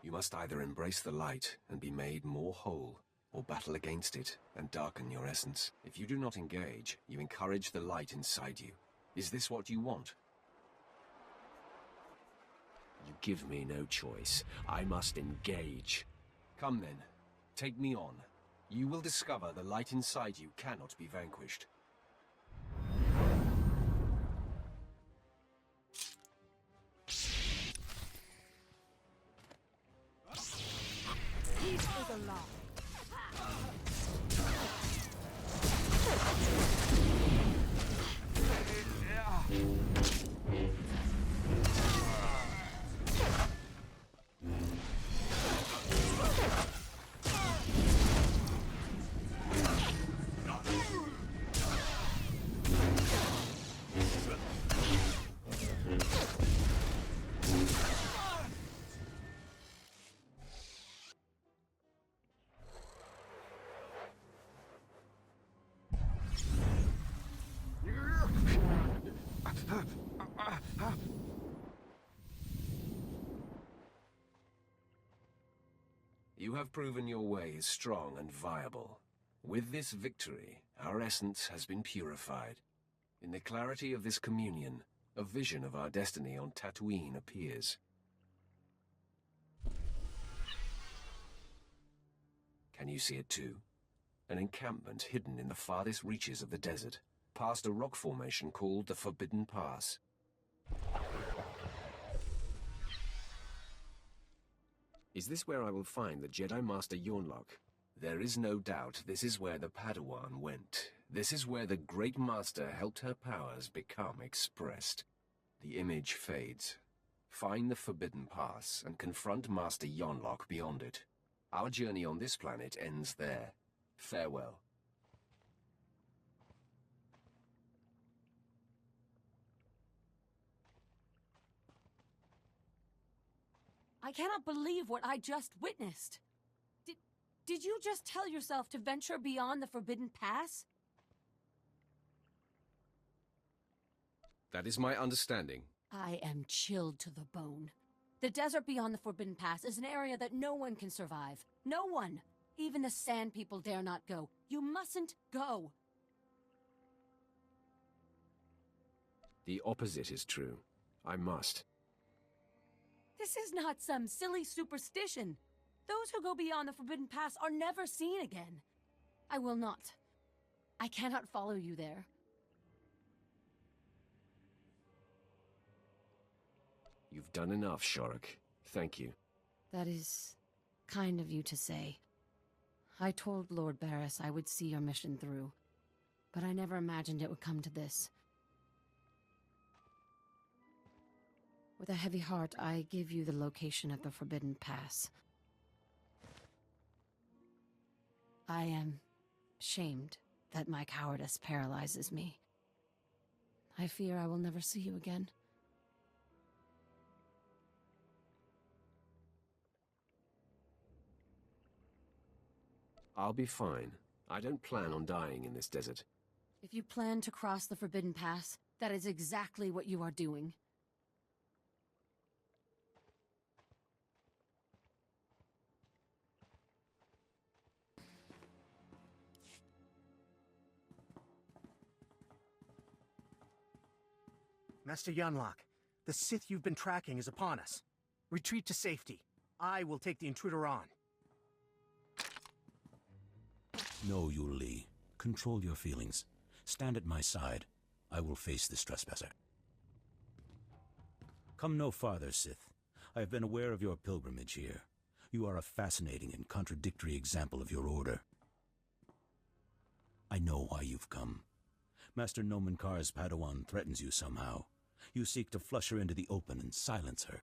You must either embrace the light and be made more whole, or battle against it and darken your essence. If you do not engage, you encourage the light inside you. Is this what you want? You give me no choice. I must engage. Come then, take me on. You will discover the light inside you cannot be vanquished. Peace for the law. You have proven your way is strong and viable. With this victory, our essence has been purified. In the clarity of this communion, a vision of our destiny on Tatooine appears. Can you see it too? An encampment hidden in the farthest reaches of the desert, past a rock formation called the Forbidden Pass. Is this where I will find the Jedi Master Yonlock? There is no doubt this is where the Padawan went. This is where the Great Master helped her powers become expressed. The image fades. Find the Forbidden Pass and confront Master Yonlock beyond it. Our journey on this planet ends there. Farewell. I cannot believe what I just witnessed. Did you just tell yourself to venture beyond the Forbidden Pass? That is my understanding. I am chilled to the bone. The desert beyond the Forbidden Pass is an area that no one can survive. No one! Even the Sand People dare not go. You mustn't go! The opposite is true. I must. This is not some silly superstition. Those who go beyond the Forbidden Pass are never seen again. I will not. I cannot follow you there. You've done enough, Shorak. Thank you. That is kind of you to say. I told Lord Barris I would see your mission through, but I never imagined it would come to this. With a heavy heart, I give you the location of the Forbidden Pass. I am shamed that my cowardice paralyzes me. I fear I will never see you again. I'll be fine. I don't plan on dying in this desert. If you plan to cross the Forbidden Pass, that is exactly what you are doing. Master Yunlock, the Sith you've been tracking is upon us. Retreat to safety. I will take the intruder on. No, Yul Li. Control your feelings. Stand at my side. I will face this trespasser. Come no farther, Sith. I have been aware of your pilgrimage here. You are a fascinating and contradictory example of your order. I know why you've come. Master Nomenkar's Padawan threatens you somehow. You seek to flush her into the open and silence her.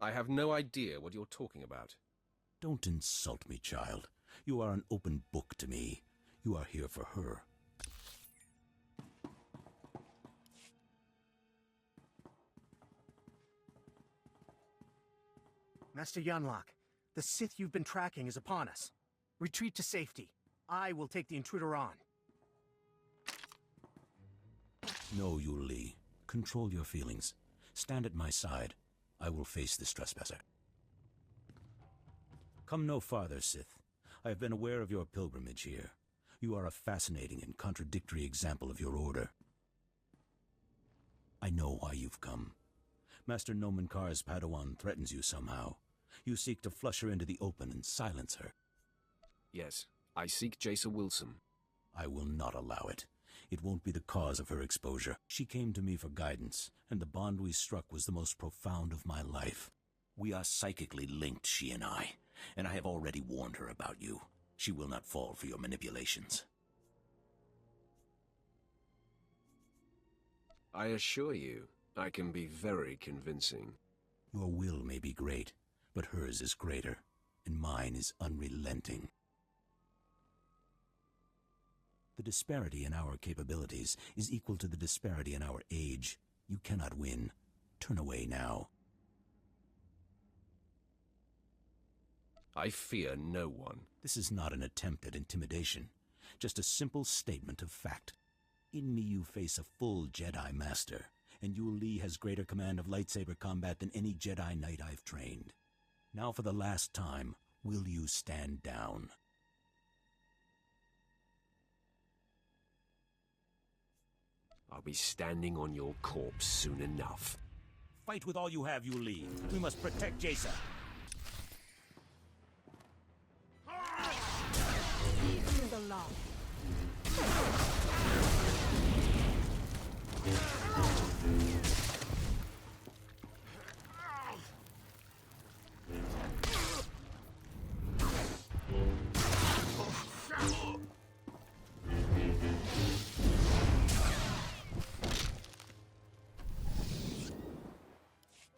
I have no idea what you're talking about. Don't insult me, child. You are an open book to me. You are here for her. Master Yunlock, the Sith you've been tracking is upon us. Retreat to safety. I will take the intruder on. No, Yul Li. Control your feelings. Stand at my side. I will face this trespasser. Come no farther, Sith. I have been aware of your pilgrimage here. You are a fascinating and contradictory example of your order. I know why you've come. Master Nomenkar's Padawan threatens you somehow. You seek to flush her into the open and silence her. Yes, I seek Jaisa Wilson. I will not allow it. It won't be the cause of her exposure. She came to me for guidance, and the bond we struck was the most profound of my life. We are psychically linked, she and I have already warned her about you. She will not fall for your manipulations. I assure you, I can be very convincing. Your will may be great, but hers is greater, and mine is unrelenting. The disparity in our capabilities is equal to the disparity in our age. You cannot win. Turn away now. I fear no one. This is not an attempt at intimidation, just a simple statement of fact. In me you face a full Jedi Master, and Yul Li has greater command of lightsaber combat than any Jedi Knight I've trained. Now for the last time, will you stand down? I'll be standing on your corpse soon enough. Fight with all you have, Yul Li. We must protect Jaisa. Even the law.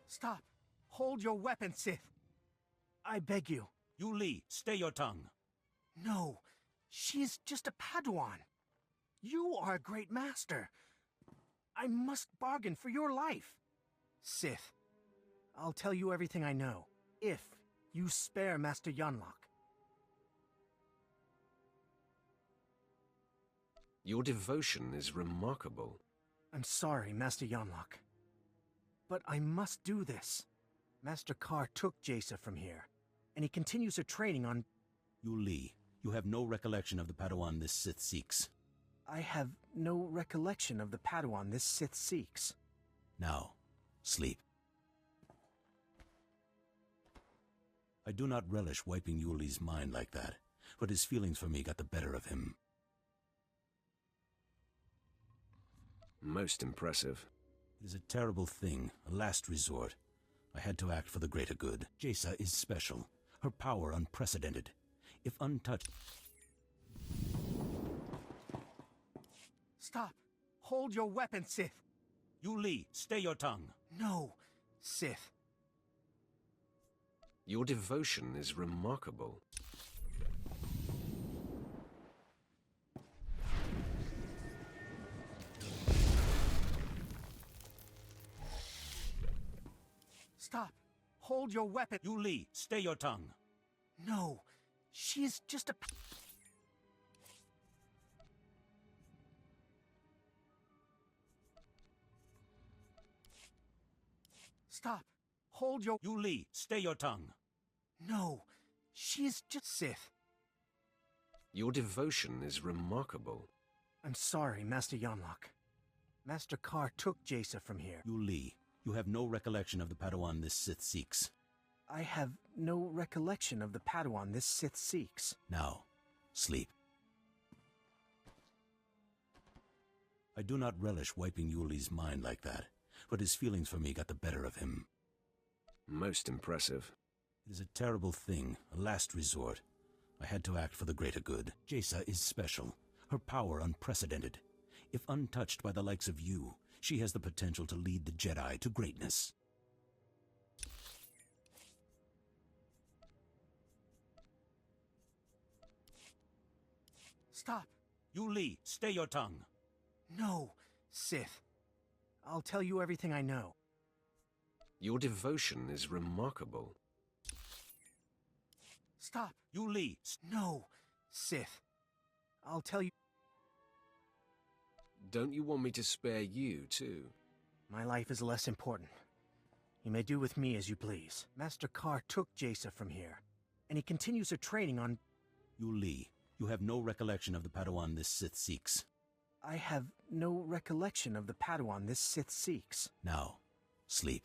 Stop! Hold your weapon, Sith! I beg you. Yul Li, stay your tongue. No, she is just a Padawan. You are a great master. I must bargain for your life. Sith, I'll tell you everything I know, if you spare Master Yunlock. Your devotion is remarkable. I'm sorry, Master Yunlock. But I must do this. Master Karr took Jaisa from here, and he continues her training on... Yul Li, you have no recollection of the Padawan this Sith seeks. I have no recollection of the Padawan this Sith seeks. Now, sleep. I do not relish wiping Yuli's mind like that, but his feelings for me got the better of him. Most impressive. It is a terrible thing, a last resort. I had to act for the greater good. Jaisa is special, her power unprecedented. If untouched... Stop! Hold your weapon, Sith! Yuli, stay your tongue! No, Sith. Your devotion is remarkable. Stop! Hold your weapon! Yuli, stay your tongue! No, she is just a... Stop! Hold your... Yuli, stay your tongue! No, she is just... Sith. Your devotion is remarkable. I'm sorry, Master Yonlock. Master Karr took Jaisa from here. Yuli, you have no recollection of the Padawan this Sith seeks. I have no recollection of the Padawan this Sith seeks. Now, sleep. I do not relish wiping Yuli's mind like that, but his feelings for me got the better of him. Most impressive. It is a terrible thing, a last resort. I had to act for the greater good. Jaisa is special, her power unprecedented. If untouched by the likes of you, she has the potential to lead the Jedi to greatness. Stop! Yuli, stay your tongue! No, Sith. I'll tell you everything I know. Your devotion is remarkable. Stop! Yuli! No, Sith. I'll tell you... Don't you want me to spare you, too? My life is less important. You may do with me as you please. Master Karr took Jaisa from here, and he continues her training on... Yuli, you have no recollection of the Padawan this Sith seeks. I have no recollection of the Padawan this Sith seeks. Now, sleep.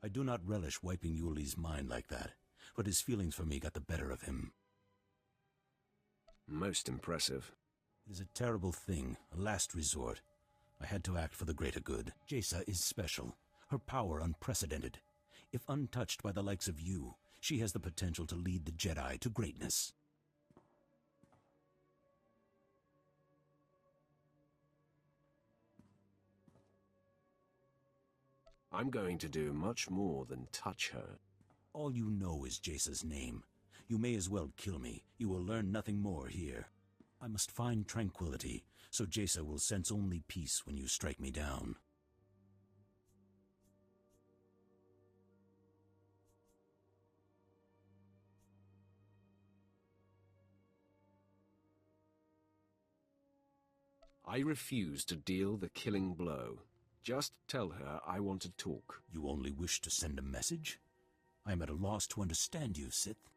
I do not relish wiping Yuli's mind like that, but his feelings for me got the better of him. Most impressive. It is a terrible thing, a last resort. I had to act for the greater good. Jaisa is special, her power unprecedented. If untouched by the likes of you, she has the potential to lead the Jedi to greatness. I'm going to do much more than touch her. All you know is Jaisa's name. You may as well kill me. You will learn nothing more here. I must find tranquility, so Jaisa will sense only peace when you strike me down. I refuse to deal the killing blow. Just tell her I want to talk. You only wish to send a message? I am at a loss to understand you, Sith.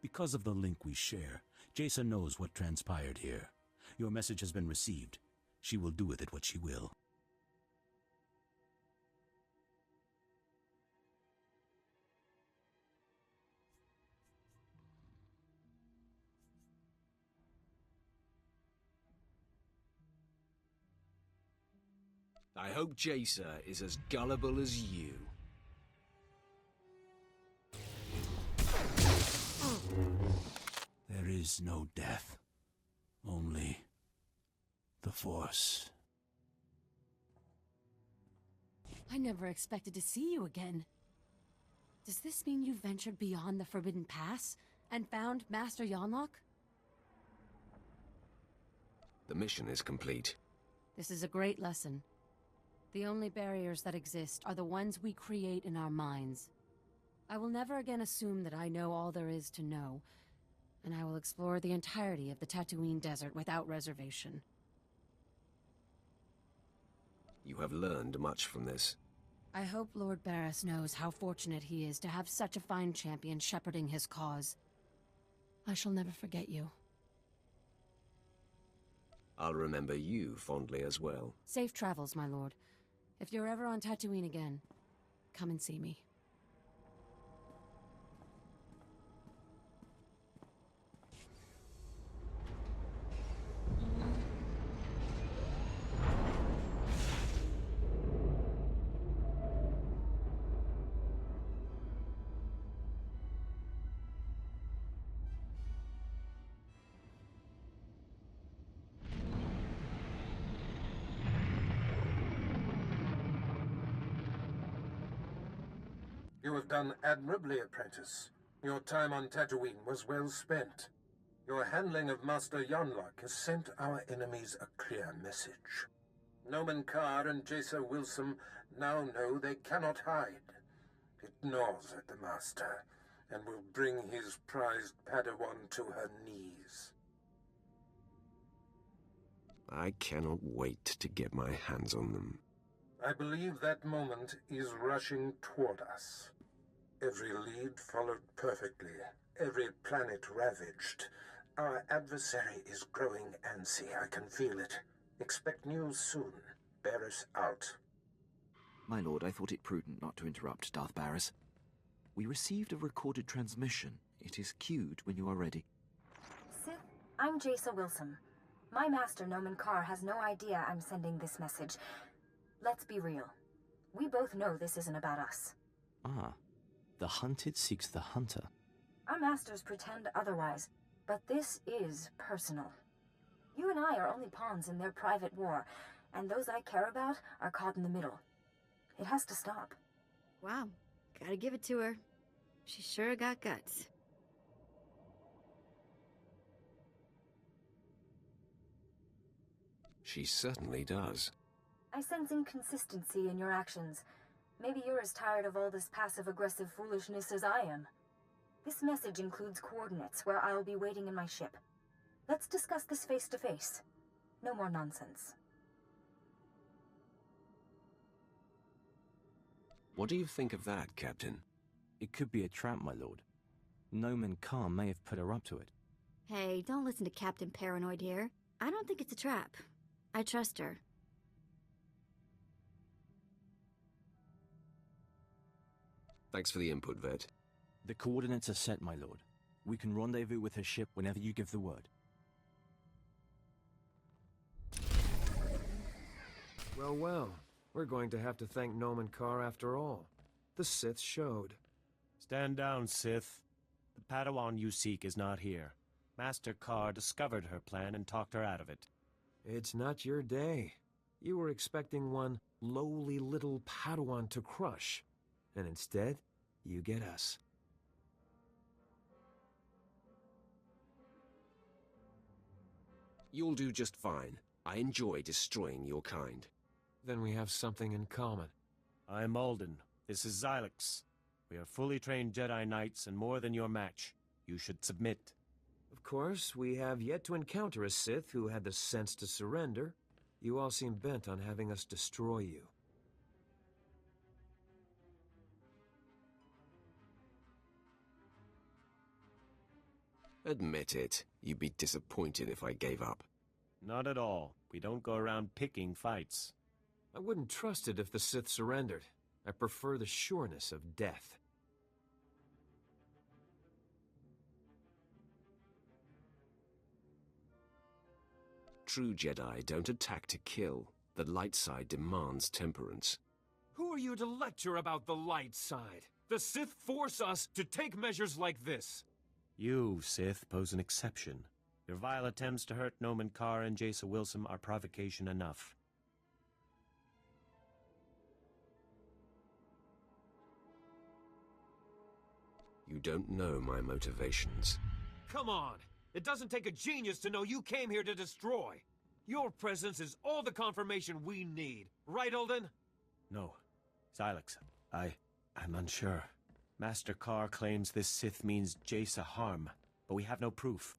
Because of the link we share, Jaisa knows what transpired here. Your message has been received. She will do with it what she will. I hope Jaisa is as gullible as you. There is no death. Only the Force. I never expected to see you again. Does this mean you ventured beyond the Forbidden Pass and found Master Yonlock? The mission is complete. This is a great lesson. The only barriers that exist are the ones we create in our minds. I will never again assume that I know all there is to know, and I will explore the entirety of the Tatooine Desert without reservation. You have learned much from this. I hope Lord Barris knows how fortunate he is to have such a fine champion shepherding his cause. I shall never forget you. I'll remember you fondly as well. Safe travels, my lord. If you're ever on Tatooine again, Come and see me. You have done admirably, apprentice. Your time on Tatooine was well spent. Your handling of Master Yonlock has sent our enemies a clear message. Nomen Carr and Jaisa Wilson now know they cannot hide. It gnaws at the Master, and will bring his prized Padawan to her knees. I cannot wait to get my hands on them. I believe that moment is rushing toward us. Every lead followed perfectly, every planet ravaged. Our adversary is growing antsy, I can feel it. Expect news soon. Barris out. My lord, I thought it prudent not to interrupt Darth Barris. We received a recorded transmission. It is queued when you are ready. Sith, I'm Jaisa Wilson. My master, Nomen Carr, has no idea I'm sending this message. Let's be real. We both know this isn't about us. Ah, the hunted seeks the hunter. Our masters pretend otherwise, but this is personal. You and I are only pawns in their private war, and those I care about are caught in the middle. It has to stop. Wow, gotta give it to her. She sure got guts. She certainly does. I sense inconsistency in your actions. Maybe you're as tired of all this passive-aggressive foolishness as I am. This message includes coordinates where I'll be waiting in my ship. Let's discuss this face-to-face. No more nonsense. What do you think of that, Captain? It could be a trap, my lord. Nomen Carr may have put her up to it. Hey, don't listen to Captain Paranoid here. I don't think it's a trap. I trust her. Thanks for the input, Vet. The coordinates are set, my lord. We can rendezvous with her ship whenever you give the word. Well, well. We're going to have to thank Nomen Carr after all. The Sith showed. Stand down, Sith. The Padawan you seek is not here. Master Carr discovered her plan and talked her out of it. It's not your day. You were expecting one lowly little Padawan to crush. And instead, you get us. You'll do just fine. I enjoy destroying your kind. Then we have something in common. I'm Alden. This is Xylix. We are fully trained Jedi Knights and more than your match. You should submit. Of course, we have yet to encounter a Sith who had the sense to surrender. You all seem bent on having us destroy you. Admit it. You'd be disappointed if I gave up. Not at all. We don't go around picking fights. I wouldn't trust it if the Sith surrendered. I prefer the sureness of death. True Jedi don't attack to kill. The light side demands temperance. Who are you to lecture about the light side? The Sith force us to take measures like this. You, Sith, pose an exception. Your vile attempts to hurt Nomen Carr and Jaisa Wilson are provocation enough. You don't know my motivations. Come on! It doesn't take a genius to know you came here to destroy. Your presence is all the confirmation we need. Right, Alden? No. Xylix, I'm unsure. Master Carr claims this Sith means Jaisa harm, but we have no proof.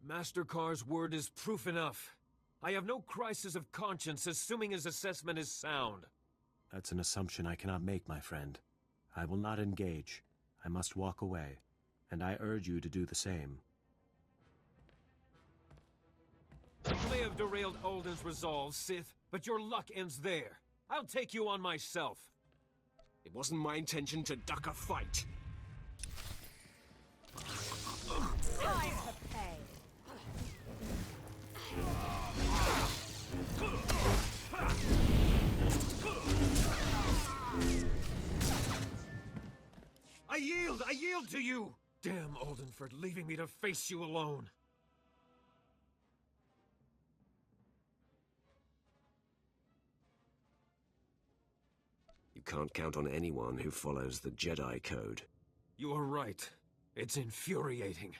Master Carr's word is proof enough. I have no crisis of conscience, assuming his assessment is sound. That's an assumption I cannot make, my friend. I will not engage. I must walk away, and I urge you to do the same. You may have derailed Alden's resolve, Sith, but your luck ends there. I'll take you on myself. It wasn't my intention to duck a fight. Time to pay. I yield to you! Damn Alden for leaving me to face you alone. You can't count on anyone who follows the Jedi Code. You are right. It's infuriating.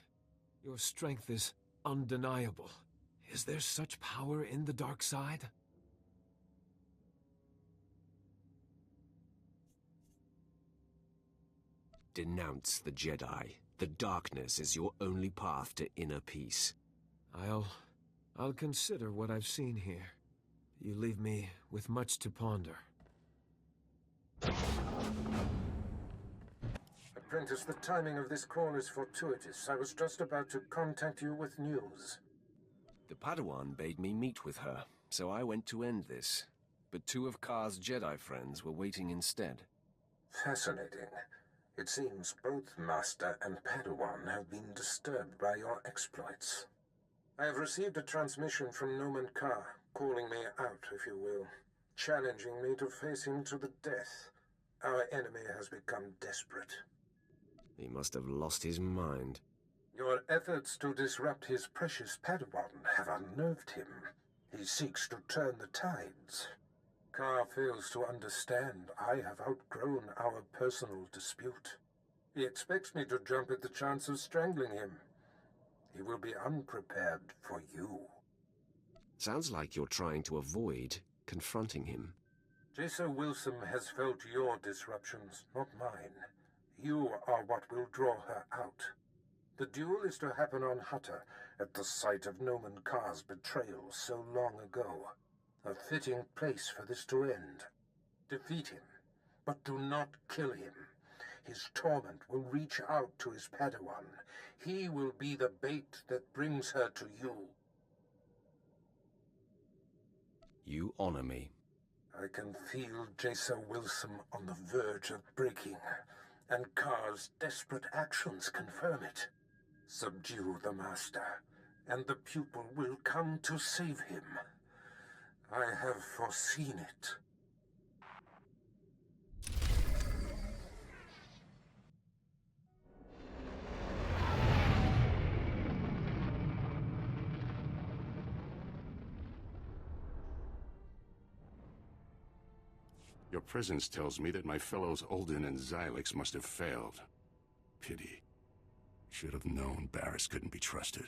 Your strength is undeniable. Is there such power in the dark side? Denounce the Jedi. The darkness is your only path to inner peace. I'll consider what I've seen here. You leave me with much to ponder. Apprentice, the timing of this call is fortuitous. I was just about to contact you with news. The Padawan bade me meet with her, so I went to end this. But two of Kar's Jedi friends were waiting instead. Fascinating. It seems both Master and Padawan have been disturbed by your exploits. I have received a transmission from Noman Kar, calling me out, if you will, challenging me to face him to the death. Our enemy has become desperate. He must have lost his mind. Your efforts to disrupt his precious Padawan have unnerved him. He seeks to turn the tides. Kar fails to understand I have outgrown our personal dispute. He expects me to jump at the chance of strangling him. He will be unprepared for you. Sounds like you're trying to avoid confronting him. Jason Wilson has felt your disruptions, not mine. You are what will draw her out. The duel is to happen on Hutter, at the site of Noman Kar's betrayal so long ago. A fitting place for this to end. Defeat him, but do not kill him. His torment will reach out to his Padawan. He will be the bait that brings her to you. You honor me. I can feel Jason Wilson on the verge of breaking, and Kar's desperate actions confirm it. Subdue the Master, and the pupil will come to save him. I have foreseen it. Your presence tells me that my fellows Alden and Xylix must have failed. Pity. Should have known Barris couldn't be trusted.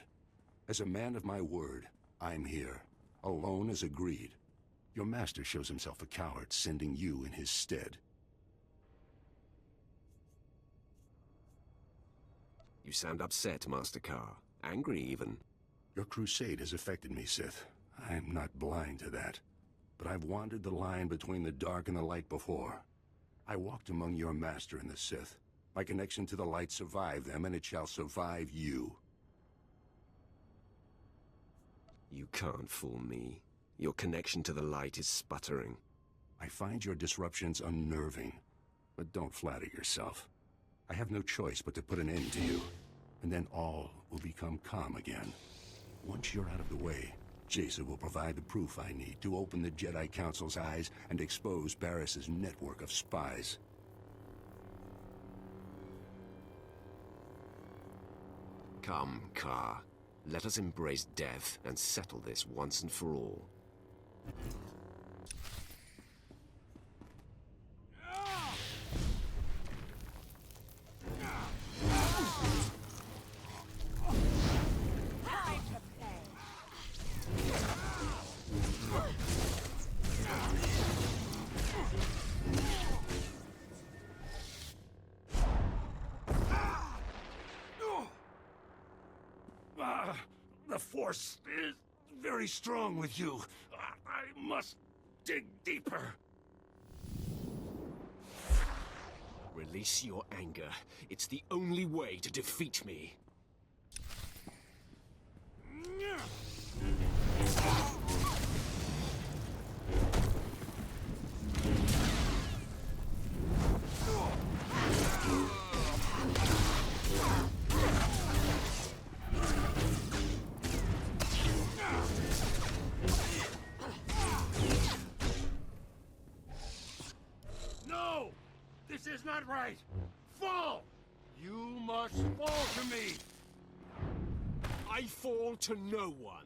As a man of my word, I'm here. Alone as agreed. Your master shows himself a coward, sending you in his stead. You sound upset, Master Kar. Angry, even. Your crusade has affected me, Sith. I'm not blind to that. But I've wandered the line between the dark and the light before. I walked among your master and the Sith. My connection to the light survived them, and it shall survive you. You can't fool me. Your connection to the light is sputtering. I find your disruptions unnerving. But don't flatter yourself. I have no choice but to put an end to you. And then all will become calm again. Once you're out of the way, Jason will provide the proof I need to open the Jedi Council's eyes and expose Barris's network of spies. Come, Kar. Let us embrace death and settle this once and for all. The Force is very strong with you. I must dig deeper. Release your anger. It's the only way to defeat me. This is not right! Fall! You must fall to me! I fall to no one.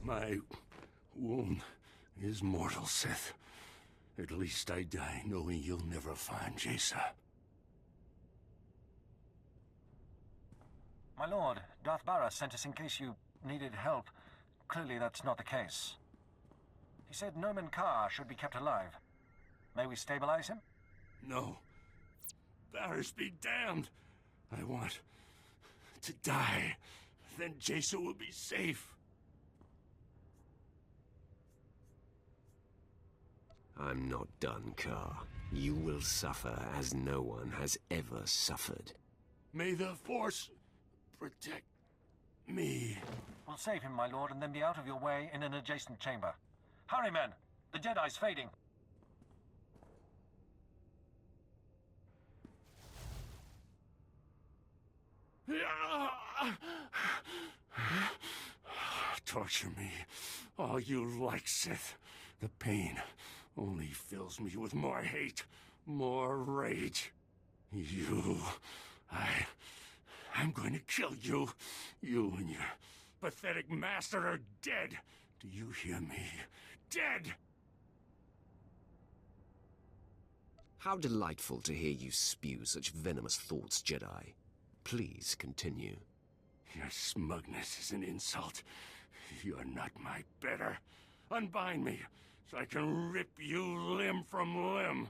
My wound is mortal, Sith. At least I die knowing you'll never find Jason. My lord, Darth Barras sent us in case you needed help. Clearly that's not the case. He said Nomen Carr should be kept alive. May we stabilize him? No. Barras be damned. I want to die. Then Jason will be safe. I'm not done, Carr. You will suffer as no one has ever suffered. May the Force protect me. We'll save him, my lord, and then be out of your way in an adjacent chamber. Hurry, men! The Jedi's fading. Torture me all you like, Sith. The pain only fills me with more hate, more rage. I'm going to kill you. You and your pathetic master are dead. Do you hear me? Dead! How delightful to hear you spew such venomous thoughts, Jedi. Please continue. Your smugness is an insult. You're not my better. Unbind me, so I can rip you limb from limb.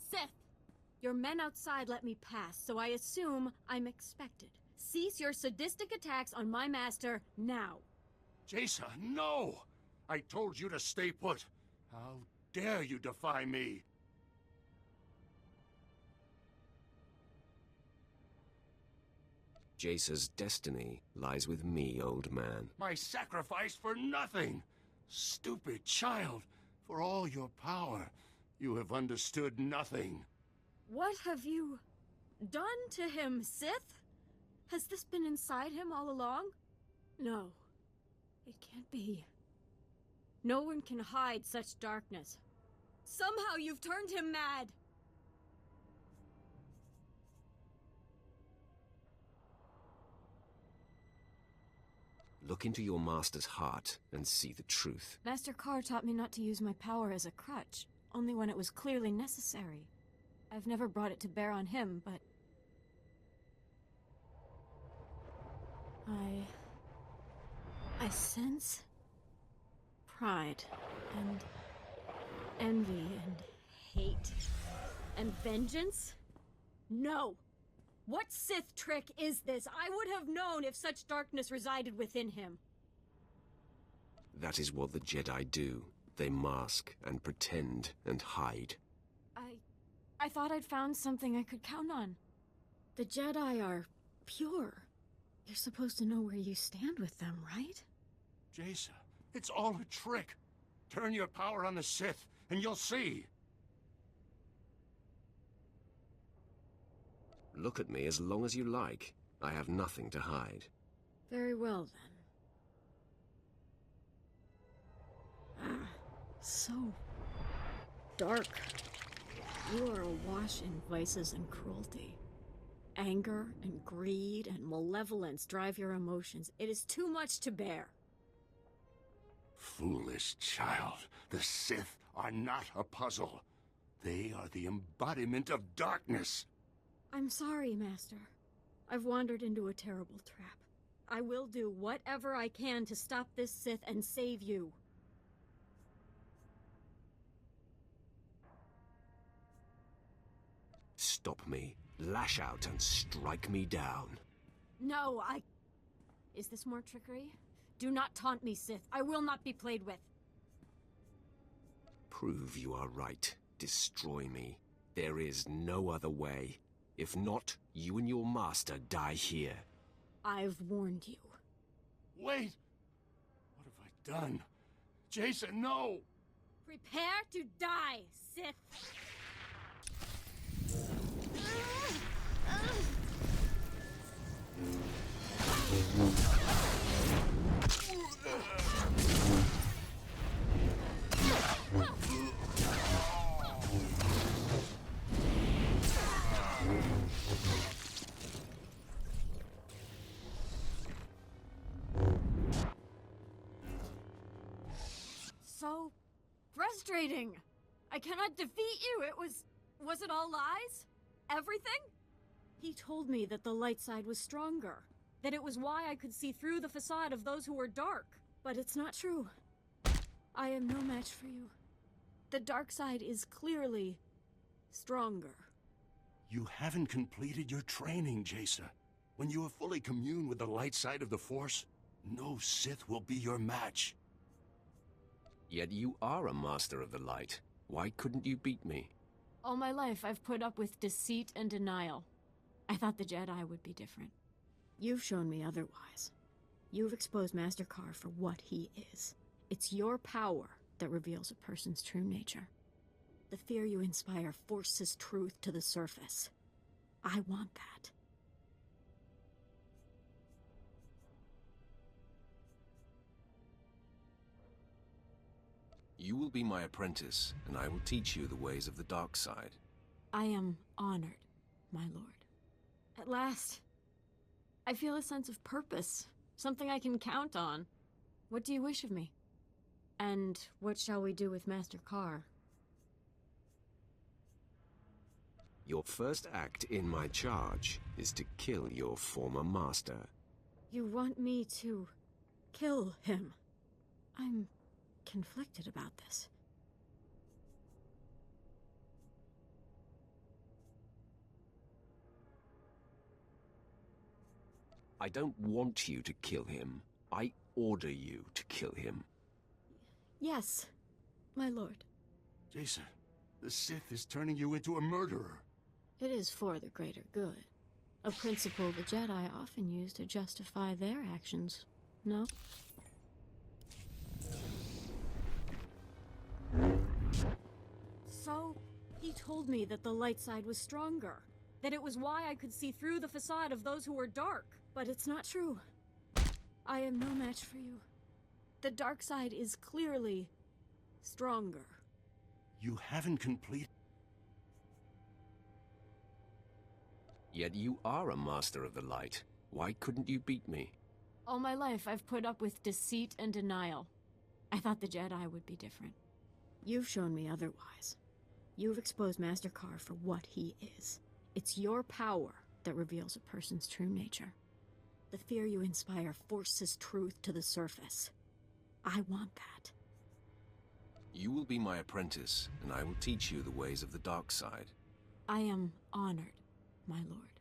Sith! Your men outside let me pass, so I assume I'm expected. Cease your sadistic attacks on my master now. Jason, no! I told you to stay put. How dare you defy me? Jace's destiny lies with me, old man. My sacrifice for nothing! Stupid child! For all your power, you have understood nothing. What have you done to him, Sith? Has this been inside him all along? No, it can't be. No one can hide such darkness. Somehow you've turned him mad. Look into your master's heart and see the truth. Master Carr taught me not to use my power as a crutch, only when it was clearly necessary. I've never brought it to bear on him, but... I sense pride, and envy, and hate, and vengeance? No! What Sith trick is this? I would have known if such darkness resided within him. That is what the Jedi do. They mask and pretend and hide. I thought I'd found something I could count on. The Jedi are pure. You're supposed to know where you stand with them, right? Jason, it's all a trick. Turn your power on the Sith, and you'll see. Look at me as long as you like. I have nothing to hide. Very well, then. So dark. You are awash in vices and cruelty. Anger and greed and malevolence drive your emotions. It is too much to bear. Foolish child. The Sith are not a puzzle. They are the embodiment of darkness. I'm sorry, Master. I've wandered into a terrible trap. I will do whatever I can to stop this Sith and save you. Stop me, lash out and strike me down. No, Is this more trickery? Do not taunt me, Sith. I will not be played with. Prove you are right. Destroy me. There is no other way. If not, you and your master die here. I've warned you. Wait! What have I done? Jason, no! Prepare to die, Sith! So frustrating. I cannot defeat you. Was it all lies? Everything? He told me that the light side was stronger, that it was why I could see through the facade of those who were dark. But it's not true. I am no match for you. The dark side is clearly stronger. You haven't completed your training, Jason. When you have fully communed with the light side of the Force, no Sith will be your match. Yet you are a master of the light. Why couldn't you beat me? All my life, I've put up with deceit and denial. I thought the Jedi would be different. You've shown me otherwise. You've exposed Master Kar for what he is. It's your power that reveals a person's true nature. The fear you inspire forces truth to the surface. I want that. You will be my apprentice, and I will teach you the ways of the dark side. I am honored, my lord. At last, I feel a sense of purpose, something I can count on. What do you wish of me? And what shall we do with Master Kar? Your first act in my charge is to kill your former master. You want me to kill him? I'm conflicted about this. I don't want you to kill him. I order you to kill him. Yes, my lord. Jason, the Sith is turning you into a murderer. It is for the greater good. A principle the Jedi often use to justify their actions, no? So, he told me that the light side was stronger, that it was why I could see through the facade of those who were dark. But it's not true. I am no match for you. The dark side is clearly stronger. You haven't completed... Yet you are a master of the light. Why couldn't you beat me? All my life, I've put up with deceit and denial. I thought the Jedi would be different. You've shown me otherwise. You've exposed Master Kar for what he is. It's your power that reveals a person's true nature. The fear you inspire forces truth to the surface. I want that. You will be my apprentice, and I will teach you the ways of the dark side. I am honored, my lord.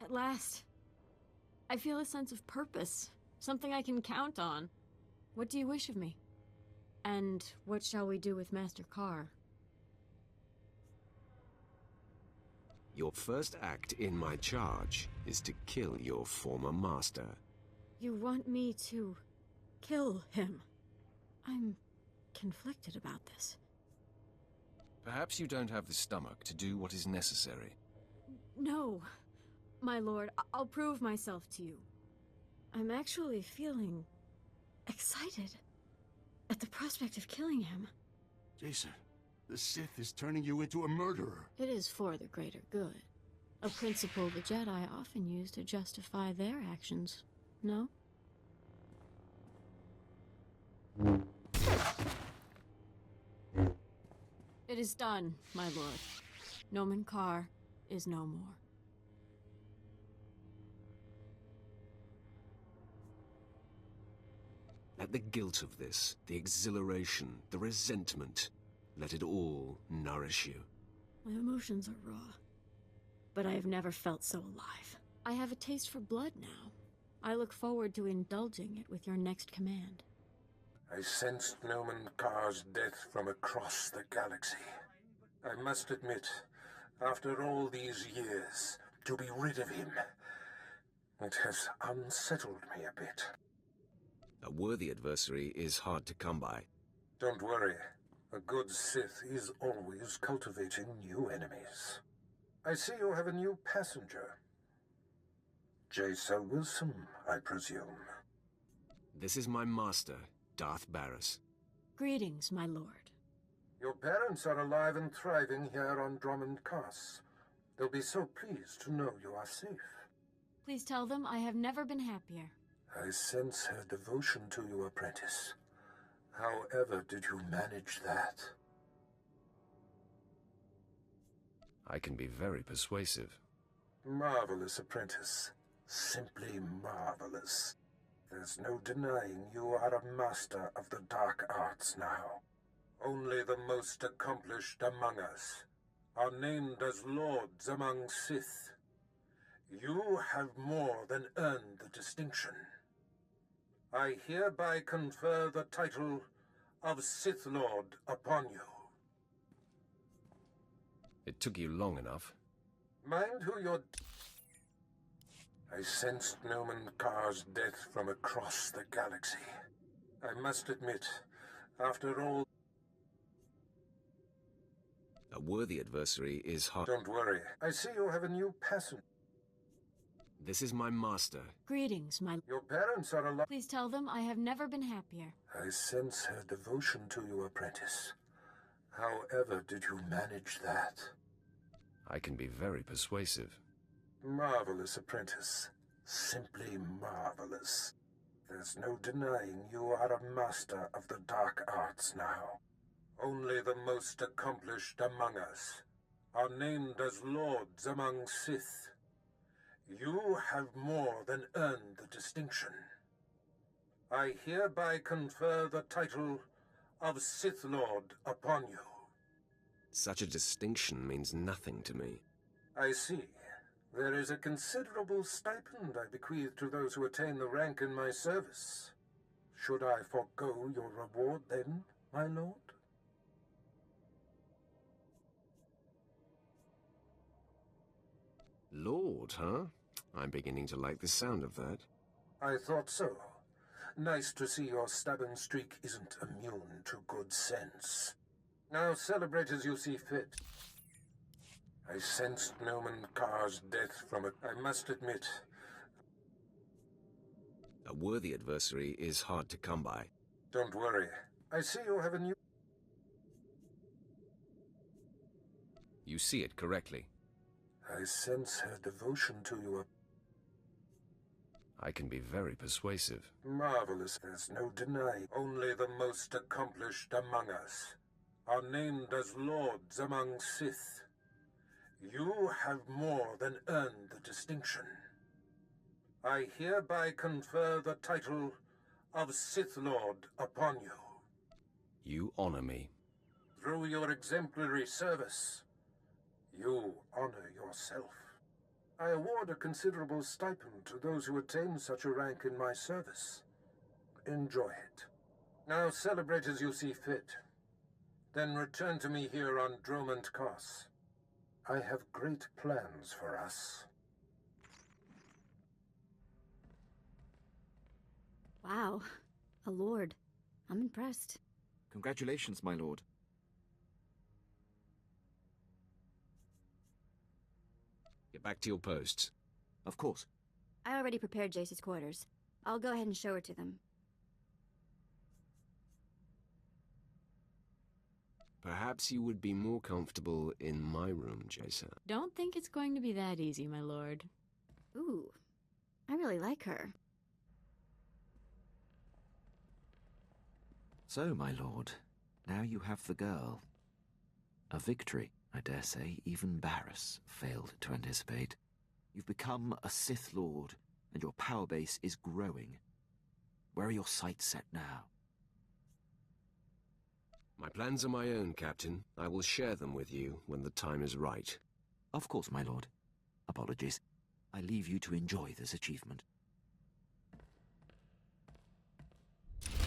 At last, I feel a sense of purpose, something I can count on. What do you wish of me? And what shall we do with Master Kar? Your first act in my charge is to kill your former master. You want me to kill him? I'm conflicted about this. Perhaps you don't have the stomach to do what is necessary. No, my lord, I'll prove myself to you. I'm actually feeling excited at the prospect of killing him. Jason, the Sith is turning you into a murderer. It is for the greater good. A principle the Jedi often use to justify their actions, no? It is done, my lord. Nomen Kar is no more. Let the guilt of this, the exhilaration, the resentment, let it all nourish you. My emotions are raw, but I have never felt so alive. I have a taste for blood now. I look forward to indulging it with your next command. I sensed Nomen Kar's death from across the galaxy. I must admit, After all these years, to be rid of him, it has unsettled me a bit. A worthy adversary is hard to come by. Don't worry. A good Sith is always cultivating new enemies. I see you have a new passenger. Jason Wilson, I presume. This is my master, Darth Barris. Greetings, my lord. Your parents are alive and thriving here on Drummond Cass. They'll be so pleased to know you are safe. Please tell them I have never been happier. I sense her devotion to you, apprentice. However did you manage that? I can be very persuasive. Marvelous, apprentice. Simply marvelous. There's no denying you are a master of the dark arts now. Only the most accomplished among us are named as lords among Sith. You have more than earned the distinction. I hereby confer the title of Sith Lord upon you. It took you long enough. Mind who you're... I sensed Noman Carr's death from across the galaxy. I must admit, after all... A worthy adversary is hard. Don't worry. I see you have a new passenger. This is my master. Greetings, my... Your parents are alive. Please tell them I have never been happier. I sense her devotion to you, apprentice. However did you manage that? I can be very persuasive. Marvelous, apprentice. Simply marvelous. There's no denying you are a master of the dark arts now. Only the most accomplished among us are named as lords among Sith. You have more than earned the distinction. I hereby confer the title of Sith Lord upon you. Such a distinction means nothing to me. I see. There is a considerable stipend I bequeath to those who attain the rank in my service. Should I forego your reward then, my lord? Lord, huh? I'm beginning to like the sound of that. I thought so. Nice to see your stubborn streak isn't immune to good sense. Now celebrate as you see fit. I sensed Noman Carr's death from it. I must admit. A worthy adversary is hard to come by. Don't worry. I see you have a new... You see it correctly. I sense her devotion to you. I can be very persuasive. Marvelous. There's no denying. Only the most accomplished among us are named as lords among Sith. You have more than earned the distinction. I hereby confer the title of Sith Lord upon you. You honor me. Through your exemplary service, you honor yourself. I award a considerable stipend to those who attain such a rank in my service. Enjoy it. Now celebrate as you see fit. Then return to me here on Drummond Cass. I have great plans for us. Wow. A lord. I'm impressed. Congratulations, my lord. Get back to your posts. Of course. I already prepared Jace's quarters. I'll go ahead and show her to them. Perhaps you would be more comfortable in my room, Jason. Don't think it's going to be that easy, my lord. Ooh. I really like her. So, my lord, now you have the girl. A victory, I dare say, even Barris failed to anticipate. You've become a Sith Lord, and your power base is growing. Where are your sights set now? My plans are my own, Captain. I will share them with you when the time is right. Of course, my lord. Apologies. I leave you to enjoy this achievement.